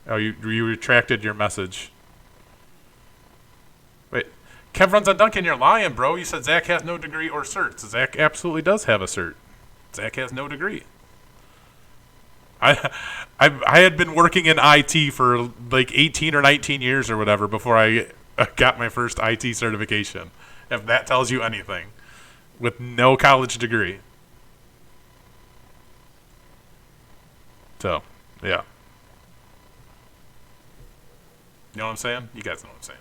Oh, you retracted your message. Wait, Kev runs on Duncan. You're lying, bro. You said Zach has no degree or certs. Zach absolutely does have a cert. Zach has no degree. I had been working in IT for like 18 or 19 years or whatever before I got my first IT certification. If that tells you anything, with no college degree. So, yeah. You know what I'm saying? You guys know what I'm saying.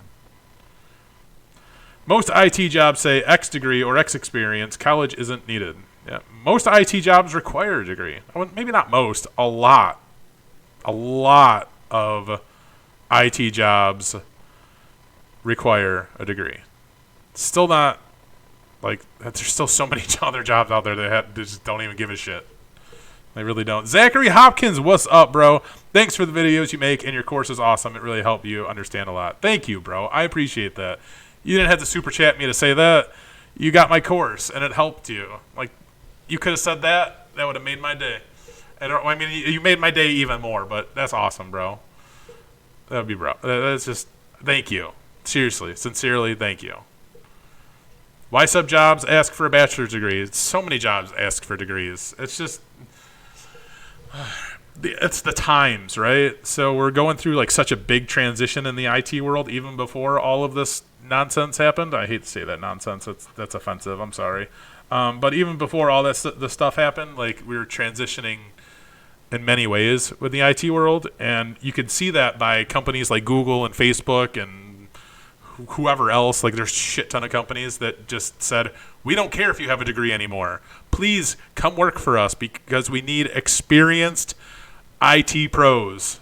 Most IT jobs say X degree or X experience. College isn't needed. Yeah, most IT jobs require a degree. Maybe not most. A lot of IT jobs require a degree. Still not like there's still so many other jobs out there that just don't even give a shit. They really don't. Zachary Hopkins, what's up, bro? Thanks for the videos you make, and your course is awesome. It really helped you understand a lot. Thank you, bro. I appreciate that. You didn't have to super chat me to say that. You got my course, and it helped you. Like, you could have said that. That would have made my day. I mean, you made my day even more, but that's awesome, bro. That would be, bro. That's just, thank you. Seriously, sincerely, thank you. Why sub jobs ask for a bachelor's degree? So many jobs ask for degrees. It's just, it's the times, right? So we're going through like such a big transition in the IT world, even before all of this nonsense happened. I hate to say that nonsense. That's offensive. I'm sorry. But even before all the stuff happened, like we were transitioning in many ways with the IT world, and you can see that by companies like Google and Facebook and whoever else. Like there's a shit ton of companies that just said, we don't care if you have a degree anymore. Please come work for us because we need experienced IT pros.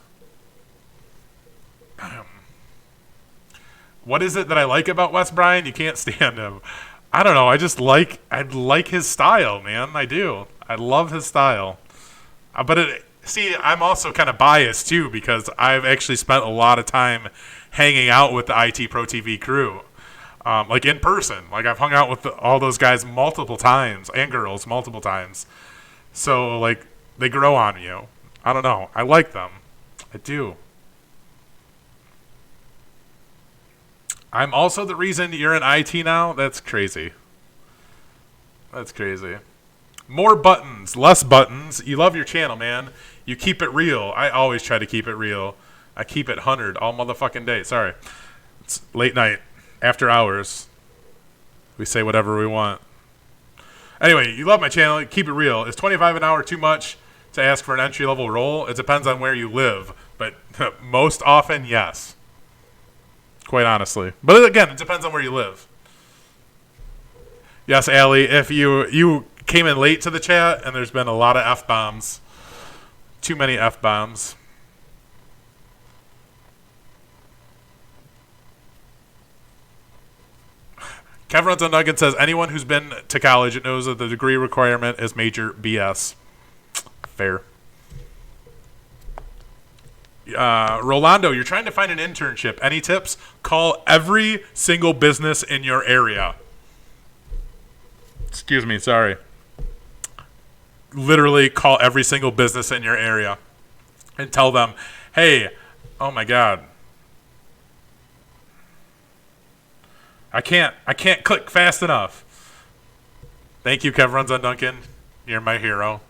What is it that I like about Wes Bryan? You can't stand him. I don't know. I like his style, man. I do. I love his style. But I'm also kind of biased too because I've actually spent a lot of time hanging out with the IT Pro TV crew, like in person. Like I've hung out with all those guys multiple times and girls multiple times. So like they grow on you. I don't know. I like them. I do. I'm also the reason you're in IT now? That's crazy. That's crazy. More buttons, less buttons. You love your channel, man. You keep it real. I always try to keep it real. I keep it 100 all motherfucking day. Sorry. It's late night. After hours. We say whatever we want. Anyway, you love my channel. Keep it real. Is 25 an hour too much to ask for an entry-level role? It depends on where you live. But most often, yes. Quite honestly. But again, it depends on where you live. Yes, Allie, if you came in late to the chat and there's been a lot of F-bombs. Too many F-bombs. Kevin Runs on Nugget says, anyone who's been to college knows that the degree requirement is major BS. Fair. Rolando, you're trying to find an internship. Any tips? Call every single business in your area. Excuse me, sorry. Literally call every single business in your area and tell them, hey, oh my God. I can't click fast enough. Thank you, Kev Runs on Duncan. You're my hero.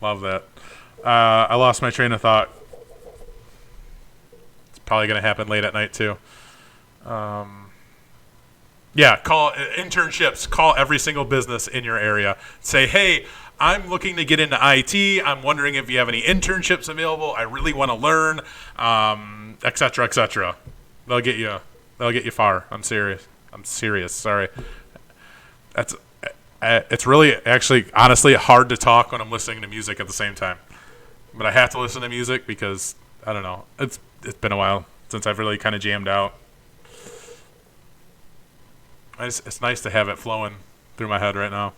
Love that. I lost my train of thought. Probably going to happen late at night too. Yeah, call internships. Call every single business in your area. Say, hey, I'm looking to get into IT. I'm wondering if you have any internships available. I really want to learn, et cetera, et cetera. They'll get you far. I'm serious. Sorry. It's really actually honestly hard to talk when I'm listening to music at the same time. But I have to listen to music because I don't know. It's been a while since I've really kind of jammed out. It's nice to have it flowing through my head right now.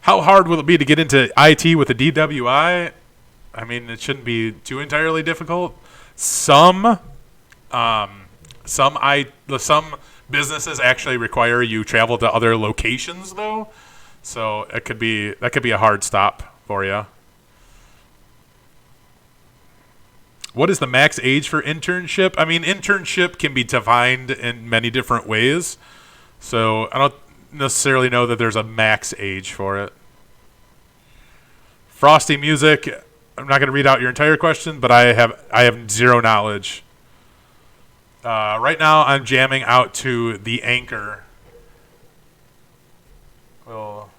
How hard will it be to get into IT with a DWI? I mean, it shouldn't be too entirely difficult. Some some businesses actually require you travel to other locations though, so that could be a hard stop for you. What is the max age for internship? I mean, internship can be defined in many different ways, so I don't necessarily know that there's a max age for it. Frosty music. I'm not going to read out your entire question, but I have zero knowledge. Right now, I'm jamming out to the Anchor. Well,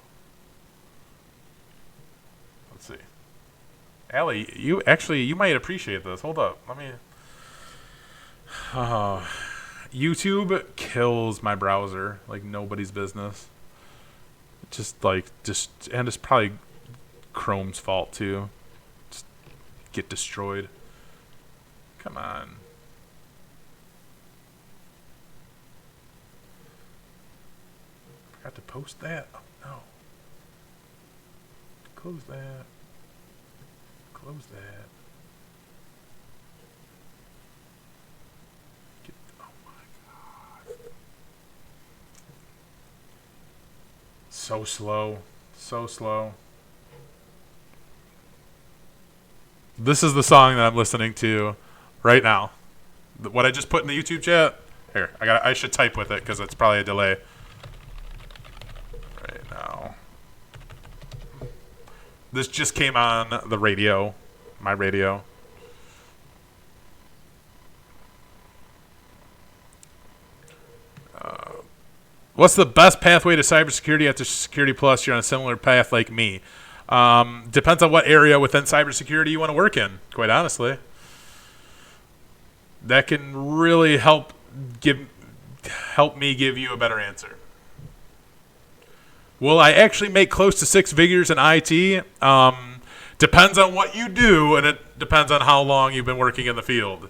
let's see. Allie, you might appreciate this. Hold up, let me. YouTube kills my browser like nobody's business. And it's probably Chrome's fault too. Just get destroyed. Come on. Forgot to post that. Oh no. Close that. Close that. Oh my god. So slow. So slow. This is the song that I'm listening to right now. What I just put in the YouTube chat. Here, I should type with it because it's probably a delay. Right now. This just came on the radio, my radio. What's the best pathway to cybersecurity after Security Plus? You're on a similar path like me. Depends on what area within cybersecurity you want to work in, quite honestly. That can really help me give you a better answer. Will I actually make close to 6 figures in IT? Depends on what you do, and it depends on how long you've been working in the field.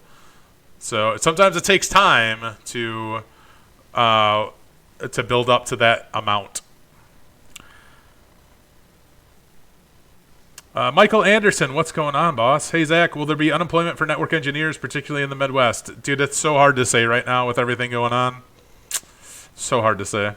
So sometimes it takes time to build up to that amount. Michael Anderson, what's going on, boss? Hey, Zach, will there be unemployment for network engineers, particularly in the Midwest? Dude, it's so hard to say right now with everything going on. So hard to say.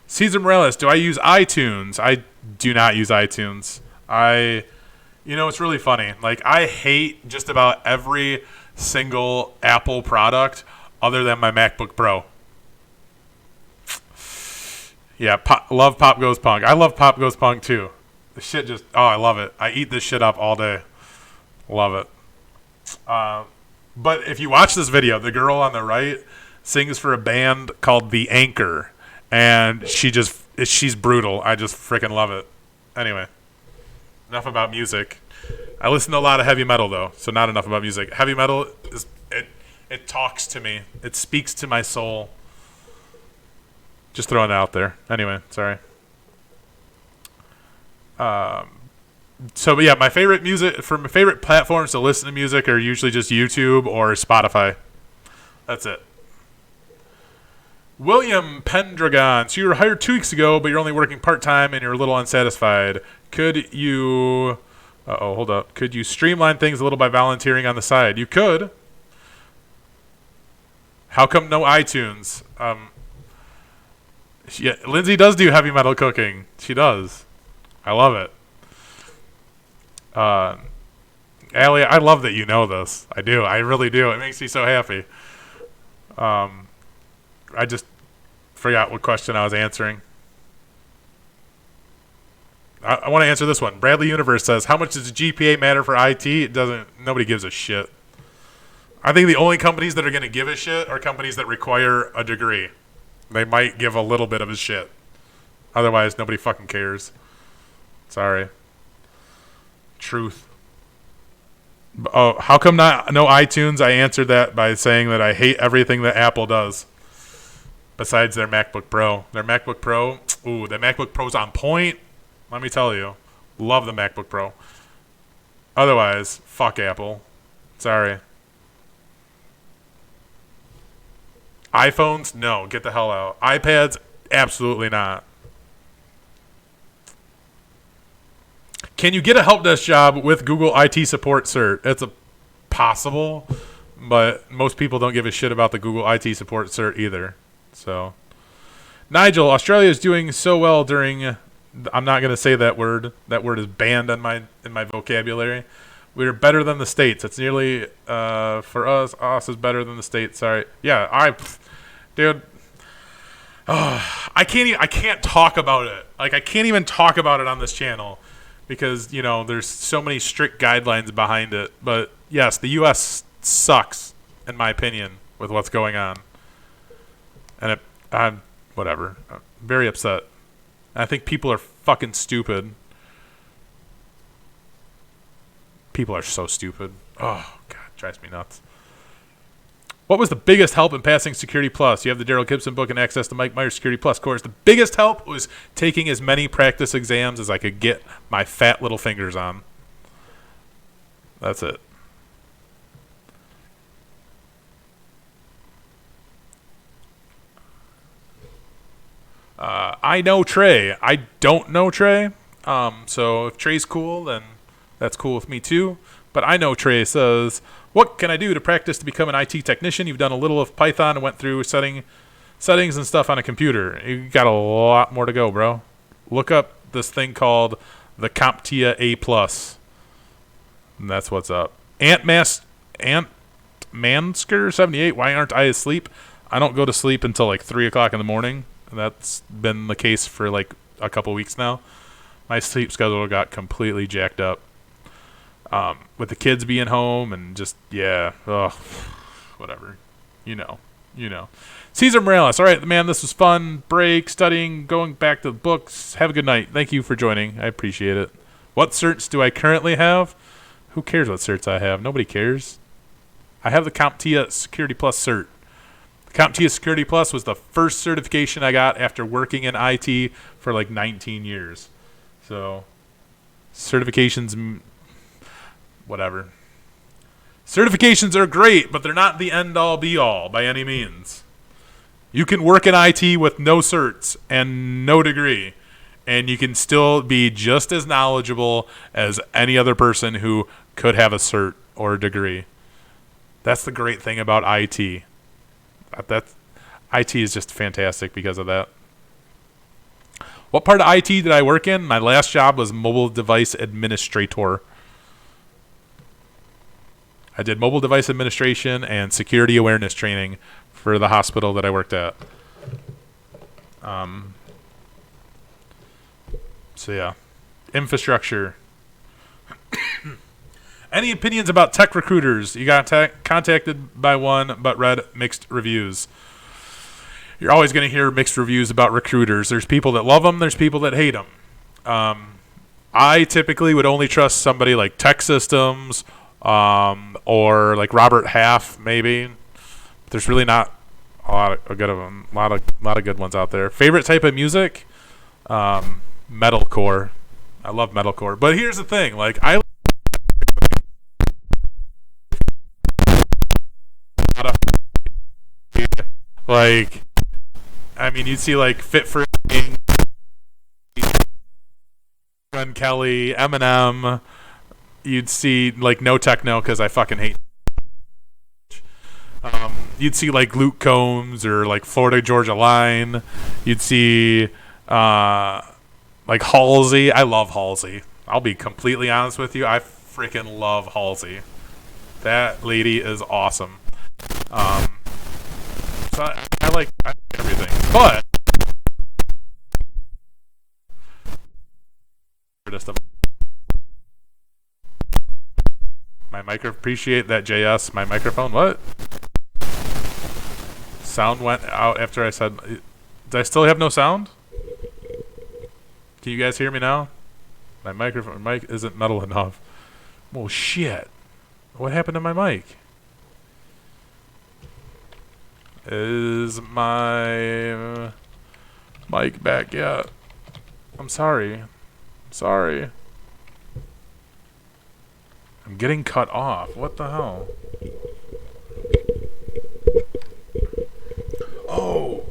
Cesar Morales, do I use iTunes? I do not use iTunes. It's really funny. Like, I hate just about every single Apple product other than my MacBook Pro. Yeah, love Pop Goes Punk. I love Pop Goes Punk, too. The shit I love it. I eat this shit up all day. Love it. But if you watch this video, the girl on the right sings for a band called The Anchor. And she's brutal. I just freaking love it. Anyway, enough about music. I listen to a lot of heavy metal, though, so not enough about music. Heavy metal, it talks to me. It speaks to my soul. Just throwing that out there. Anyway, sorry. My favorite platforms to listen to music are usually just YouTube or Spotify. That's it. William Pendragon. So you were hired 2 weeks ago, but you're only working part-time and you're a little unsatisfied. Could you... hold up. Could you streamline things a little by volunteering on the side? You could. How come no iTunes? Lindsay does do heavy metal cooking. She does. I love it. Allie, I love that you know this. I do. I really do. It makes me so happy. I just forgot what question I was answering. I want to answer this one. Bradley Universe says, how much does the GPA matter for IT? It doesn't. Nobody gives a shit. I think the only companies that are going to give a shit are companies that require a degree. They might give a little bit of a shit. Otherwise, nobody fucking cares. Sorry. Truth. Oh, how come no iTunes? I answered that by saying that I hate everything that Apple does. Besides their MacBook Pro. Their MacBook Pro, the MacBook Pro's on point. Let me tell you. Love the MacBook Pro. Otherwise, fuck Apple. Sorry. iPhones? No. Get the hell out. iPads? Absolutely not. Can you get a help desk job with Google IT support cert? It's a possible, but most people don't give a shit about the Google IT support cert either. So, Nigel, Australia is doing so well during. I'm not going to say that word. That word is banned in my vocabulary. We're better than the States. It's nearly for us. Us is better than the States. Sorry. Yeah, dude. I can't talk about it. Like, I can't even talk about it on this channel because, you know, there's so many strict guidelines behind it. But yes, the U.S. sucks, in my opinion, with what's going on. And I'm whatever. I'm very upset. I think people are fucking stupid. People are so stupid. Oh, God, drives me nuts. What was the biggest help in passing Security Plus? You have the Daryl Gibson book and access to Mike Myers Security Plus course. The biggest help was taking as many practice exams as I could get my fat little fingers on. That's it. I know Trey. I don't know Trey. So if Trey's cool, then that's cool with me too. But I know Trey says, what can I do to practice to become an IT technician? You've done a little of Python and went through settings and stuff on a computer. You got a lot more to go, bro. Look up this thing called the CompTIA A+. And that's what's up. Mansker78, why aren't I asleep? I don't go to sleep until like 3 o'clock in the morning. And that's been the case for like a couple weeks now. My sleep schedule got completely jacked up. With the kids being home and just, yeah, whatever. You know. Cesar Morales. All right, man, this was fun. Break, studying, going back to the books. Have a good night. Thank you for joining. I appreciate it. What certs do I currently have? Who cares what certs I have? Nobody cares. I have the CompTIA Security Plus cert. The CompTIA Security Plus was the first certification I got after working in IT for like 19 years. So, certifications, whatever. Certifications are great, but they're not the end-all, be-all by any means. You can work in IT with no certs and no degree, and you can still be just as knowledgeable as any other person who could have a cert or a degree. That's the great thing about IT. IT is just fantastic because of that. What part of IT did I work in? My last job was mobile device administrator. I did mobile device administration and security awareness training for the hospital that I worked at. So yeah, infrastructure. Any opinions about tech recruiters? You got contacted by one, but read mixed reviews. You're always going to hear mixed reviews about recruiters. There's people that love them. There's people that hate them. I typically would only trust somebody like Tech Systems or like Robert Half, maybe. There's really not a lot of good of them. A lot of good ones out there. Favorite type of music? Metalcore. I love metalcore. But here's the thing, like I mean, you'd see like Fit for King, Gun Kelly, Eminem. You'd see like No Techno because I fucking hate. You'd see like Luke Combs or like Florida Georgia Line. You'd see like Halsey. I love Halsey. I'll be completely honest with you. I freaking love Halsey. That lady is awesome. So I like everything, but my appreciate that JS. My microphone. What? Sound went out after I said. Did I still have no sound? Can you guys hear me now? My mic isn't metal enough. Well, shit. What happened to my mic? Is my mic back yet? I'm sorry. I'm getting cut off. What the hell? Oh.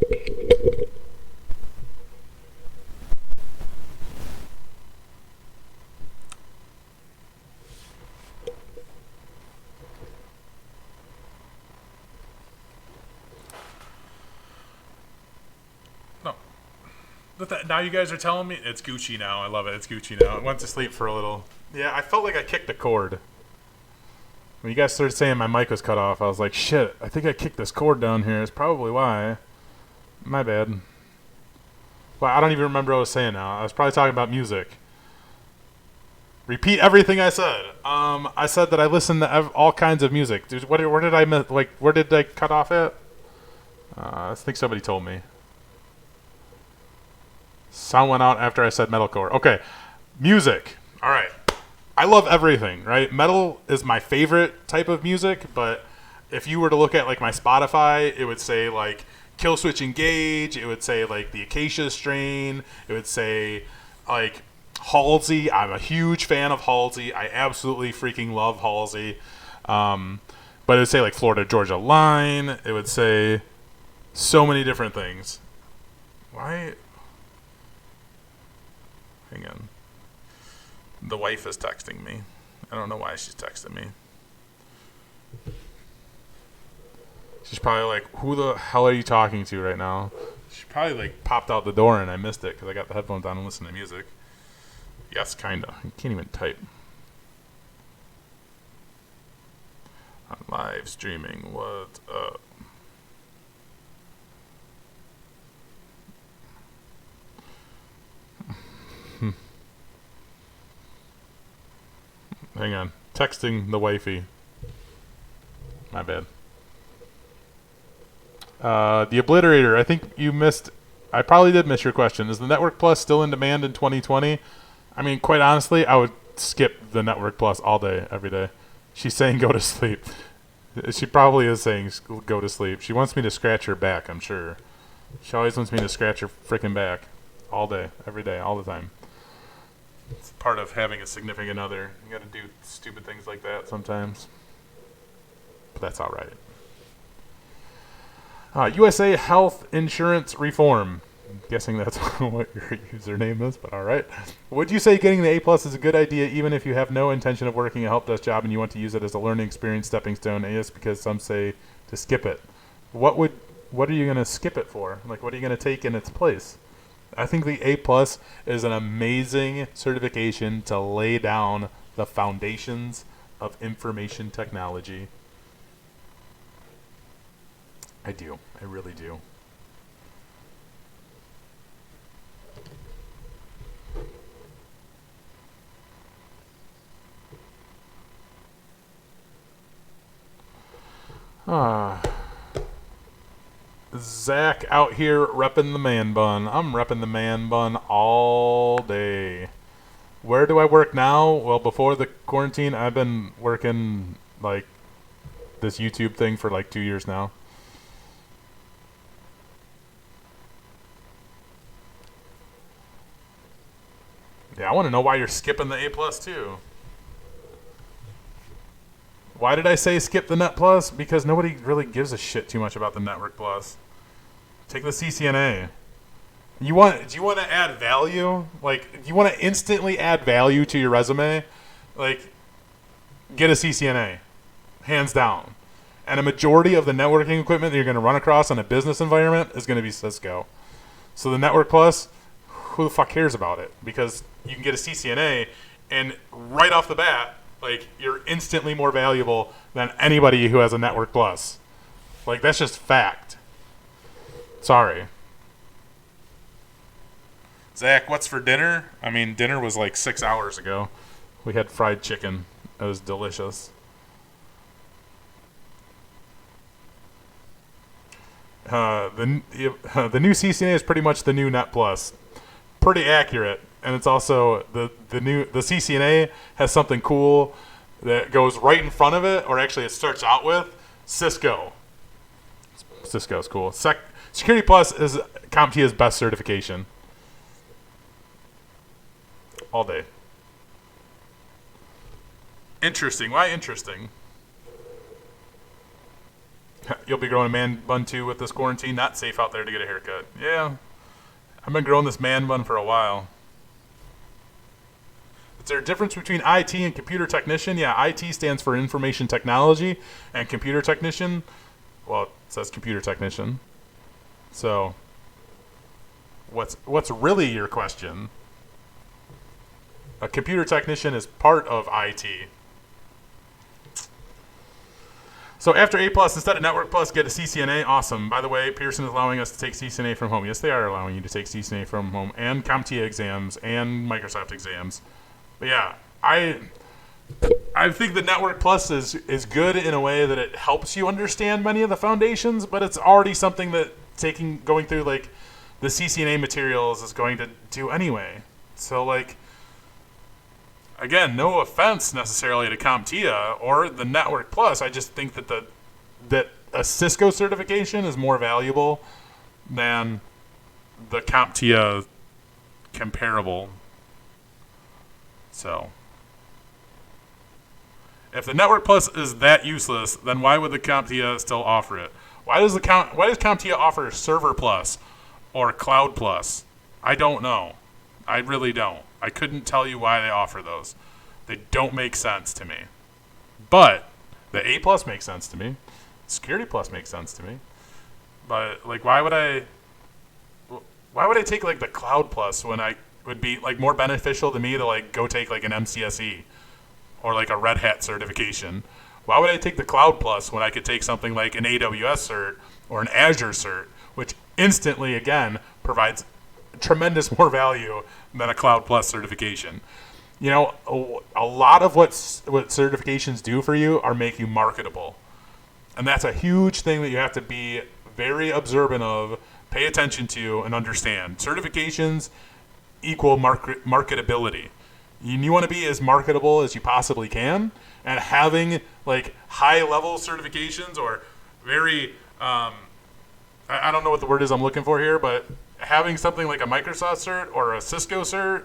Now you guys are telling me it's Gucci now. I love it. It's Gucci now. I went to sleep for a little. Yeah, I felt like I kicked a cord. When you guys started saying my mic was cut off, I was like, shit, I think I kicked this cord down here. It's probably why. My bad. Well, I don't even remember what I was saying now. I was probably talking about music. Repeat everything I said. I said that I listen to all kinds of music. Dude, where did I miss? Like, where did I cut off at? I think somebody told me. Sound went out after I said metalcore. Okay, music. All right. I love everything, right? Metal is my favorite type of music, but if you were to look at like my Spotify, it would say like Killswitch Engage. It would say like the Acacia Strain. It would say like Halsey. I'm a huge fan of Halsey. I absolutely freaking love Halsey. But it would say like Florida Georgia Line. It would say so many different things. Why? Hang on. The wife is texting me. I don't know why she's texting me. She's probably like, who the hell are you talking to right now? She probably like popped out the door and I missed it because I got the headphones on and listened to music. Yes, kinda. I can't even type. On live streaming, what's up? Hang on. Texting the wifey. My bad. The Obliterator, I think you missed... I probably did miss your question. Is the Network Plus still in demand in 2020? I mean, quite honestly, I would skip the Network Plus all day, every day. She's saying go to sleep. She probably is saying go to sleep. She wants me to scratch her back, I'm sure. She always wants me to scratch her freaking back. All day, every day, all the time. It's part of having a significant other. You gotta do stupid things like that sometimes. But that's alright. USA Health Insurance Reform. I'm guessing that's what your username is, but alright. Would you say getting the A+ is a good idea even if you have no intention of working a help desk job and you want to use it as a learning experience stepping stone? Yes, because some say to skip it. What are you gonna skip it for? Like, what are you gonna take in its place? I think the A+ is an amazing certification to lay down the foundations of information technology. I do. I really do. Zach out here repping the man bun. I'm repping the man bun all day. Where do I work now? Well, before the quarantine, I've been working like this YouTube thing for like 2 years now. Yeah, I want to know why you're skipping the A+ too. Why did I say skip the Net Plus? Because nobody really gives a shit too much about the Network Plus. Take the CCNA. Do you want to add value? Like, do you want to instantly add value to your resume? Like, get a CCNA, hands down. And a majority of the networking equipment that you're going to run across in a business environment is going to be Cisco. So the Network Plus, who the fuck cares about it? Because you can get a CCNA, and right off the bat, like, you're instantly more valuable than anybody who has a Network Plus. Like, that's just fact. Sorry. Zach, what's for dinner? I mean, dinner was like 6 hours ago. We had fried chicken. It was delicious. The new CCNA is pretty much the new Net Plus. Pretty accurate. And it's also the CCNA has something cool that goes right in front of it, or actually it starts out with Cisco. Cisco's cool. Security Plus is CompTIA's best certification. All day. Interesting. Why interesting? You'll be growing a man bun too with this quarantine. Not safe out there to get a haircut. Yeah. I've been growing this man bun for a while. Is there a difference between IT and computer technician? Yeah, IT stands for information technology, and computer technician, well, it says computer technician. So, What's really your question? A computer technician is part of IT. So after A+, instead of Network Plus, get a CCNA. Awesome. By the way, Pearson is allowing us to take CCNA from home. Yes, they are allowing you to take CCNA from home and CompTIA exams and Microsoft exams. But yeah, I think the Network Plus is good in a way that it helps you understand many of the foundations, but it's already something that going through like the CCNA materials is going to do anyway. So like, again, no offense necessarily to CompTIA or the Network Plus. I just think that a Cisco certification is more valuable than the CompTIA comparable. So, if the Network Plus is that useless, then why would the CompTIA still offer it? Why does CompTIA offer Server Plus or Cloud Plus? I don't know. I really don't. I couldn't tell you why they offer those. They don't make sense to me. But the A Plus makes sense to me. Security Plus makes sense to me. But like, why would I take like the Cloud Plus when I would be like more beneficial to me to like go take like an MCSE or like a Red Hat certification? Why would I take the Cloud Plus when I could take something like an AWS cert or an Azure cert, which instantly again provides tremendous more value than a Cloud Plus certification? You know, a lot of what certifications do for you are make you marketable. And that's a huge thing that you have to be very observant of, pay attention to, and understand. Certifications equal marketability. You want to be as marketable as you possibly can, and having like high-level certifications or very, I don't know what the word is I'm looking for here, but having something like a Microsoft cert or a Cisco cert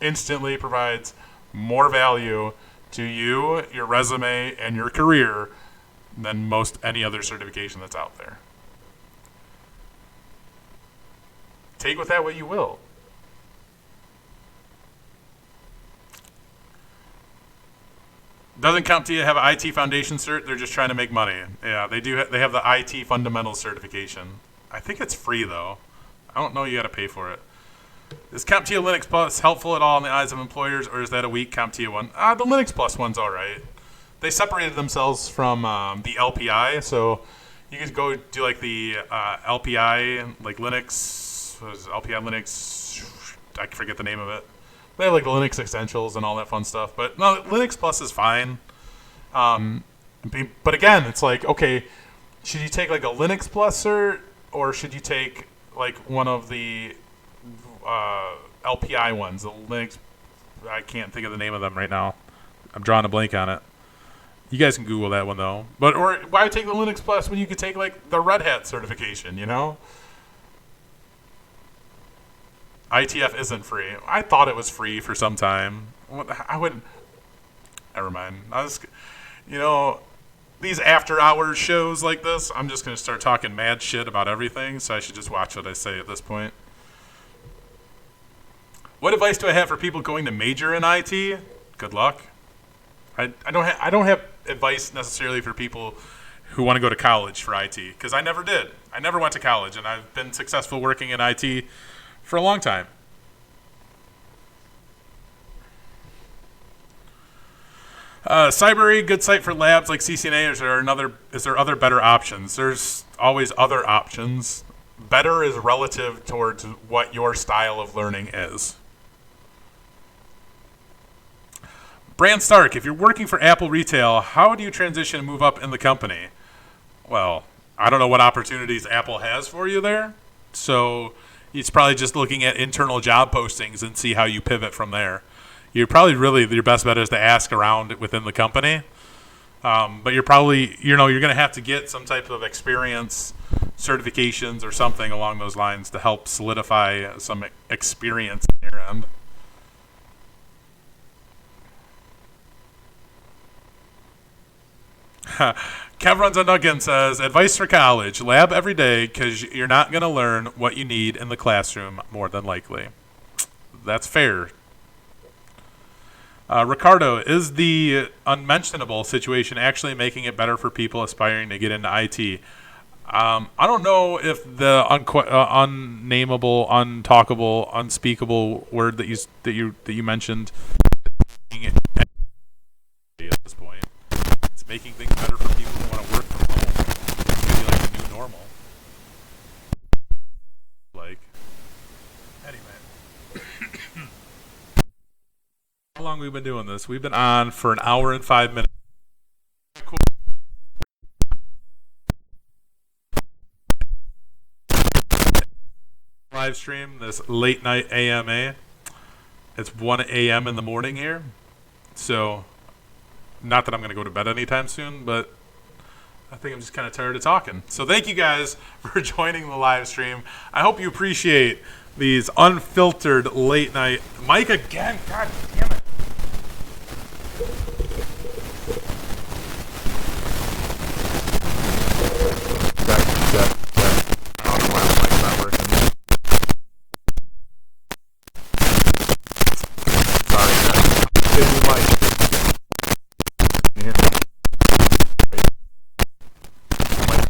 instantly provides more value to you, your resume, and your career than most any other certification that's out there. Take with that what you will. Doesn't CompTIA have an IT Foundation cert? They're just trying to make money. Yeah, they do. They have the IT Fundamentals certification. I think it's free though. I don't know. You got to pay for it. Is CompTIA Linux Plus helpful at all in the eyes of employers, or is that a weak CompTIA one? The Linux Plus one's all right. They separated themselves from the LPI, so you can go do like the LPI, like Linux. What is it, LPI Linux? I forget the name of it. They have like the Linux essentials and all that fun stuff. But no, Linux Plus is fine. But again, it's like, okay, should you take like a Linux Plus cert, or should you take like one of the LPI ones? The Linux, I can't think of the name of them right now. I'm drawing a blank on it. You guys can Google that one though. But or why take the Linux Plus when you could take like the Red Hat certification? You know. ITF isn't free. I thought it was free for some time. I wouldn't. Never mind. These after hours shows like this, I'm just going to start talking mad shit about everything, so I should just watch what I say at this point. What advice do I have for people going to major in IT? Good luck. I don't have advice necessarily for people who want to go to college for IT, because I never did. I never went to college, and I've been successful working in IT for a long time. Cybery, good site for labs like CCNA. Is there other better options? There's always other options. Better is relative towards what your style of learning is. Brand Stark, if you're working for Apple Retail, how do you transition and move up in the company? Well, I don't know what opportunities Apple has for you there. So it's probably just looking at internal job postings and see how you pivot from there. You're probably your best bet is to ask around within the company. But you're probably, you're going to have to get some type of experience, certifications or something along those lines to help solidify some experience in your end. Kev Runs on Nuggin says, advice for college, lab every day because you're not going to learn what you need in the classroom more than likely. That's fair. Ricardo, is the unmentionable situation actually making it better for people aspiring to get into IT? I don't know if the unnameable, untalkable, unspeakable word that you mentioned at this point. It's making things better for people who want to work from home. It's gonna be like the new normal. Like, anyway, how long have we been doing this? We've been on for an hour and 5 minutes. Cool. Live stream this late night AMA. It's 1 a.m. in the morning here, so not that I'm going to go to bed anytime soon, but I think I'm just kind of tired of talking. So thank you guys for joining the live stream. I hope you appreciate these unfiltered late night. Mike again, god damn it. Check. I don't know why the mic's not working. Sorry, guys. Hey, new mic. Can you hear me? Wait. Mic.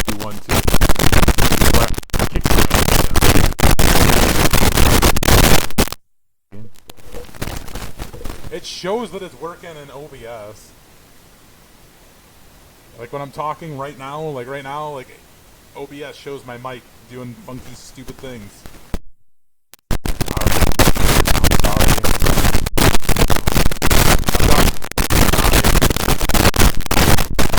2, 1, 2. It shows that it's working in OBS. Like when I'm talking right now, like OBS shows my mic doing funky, stupid things.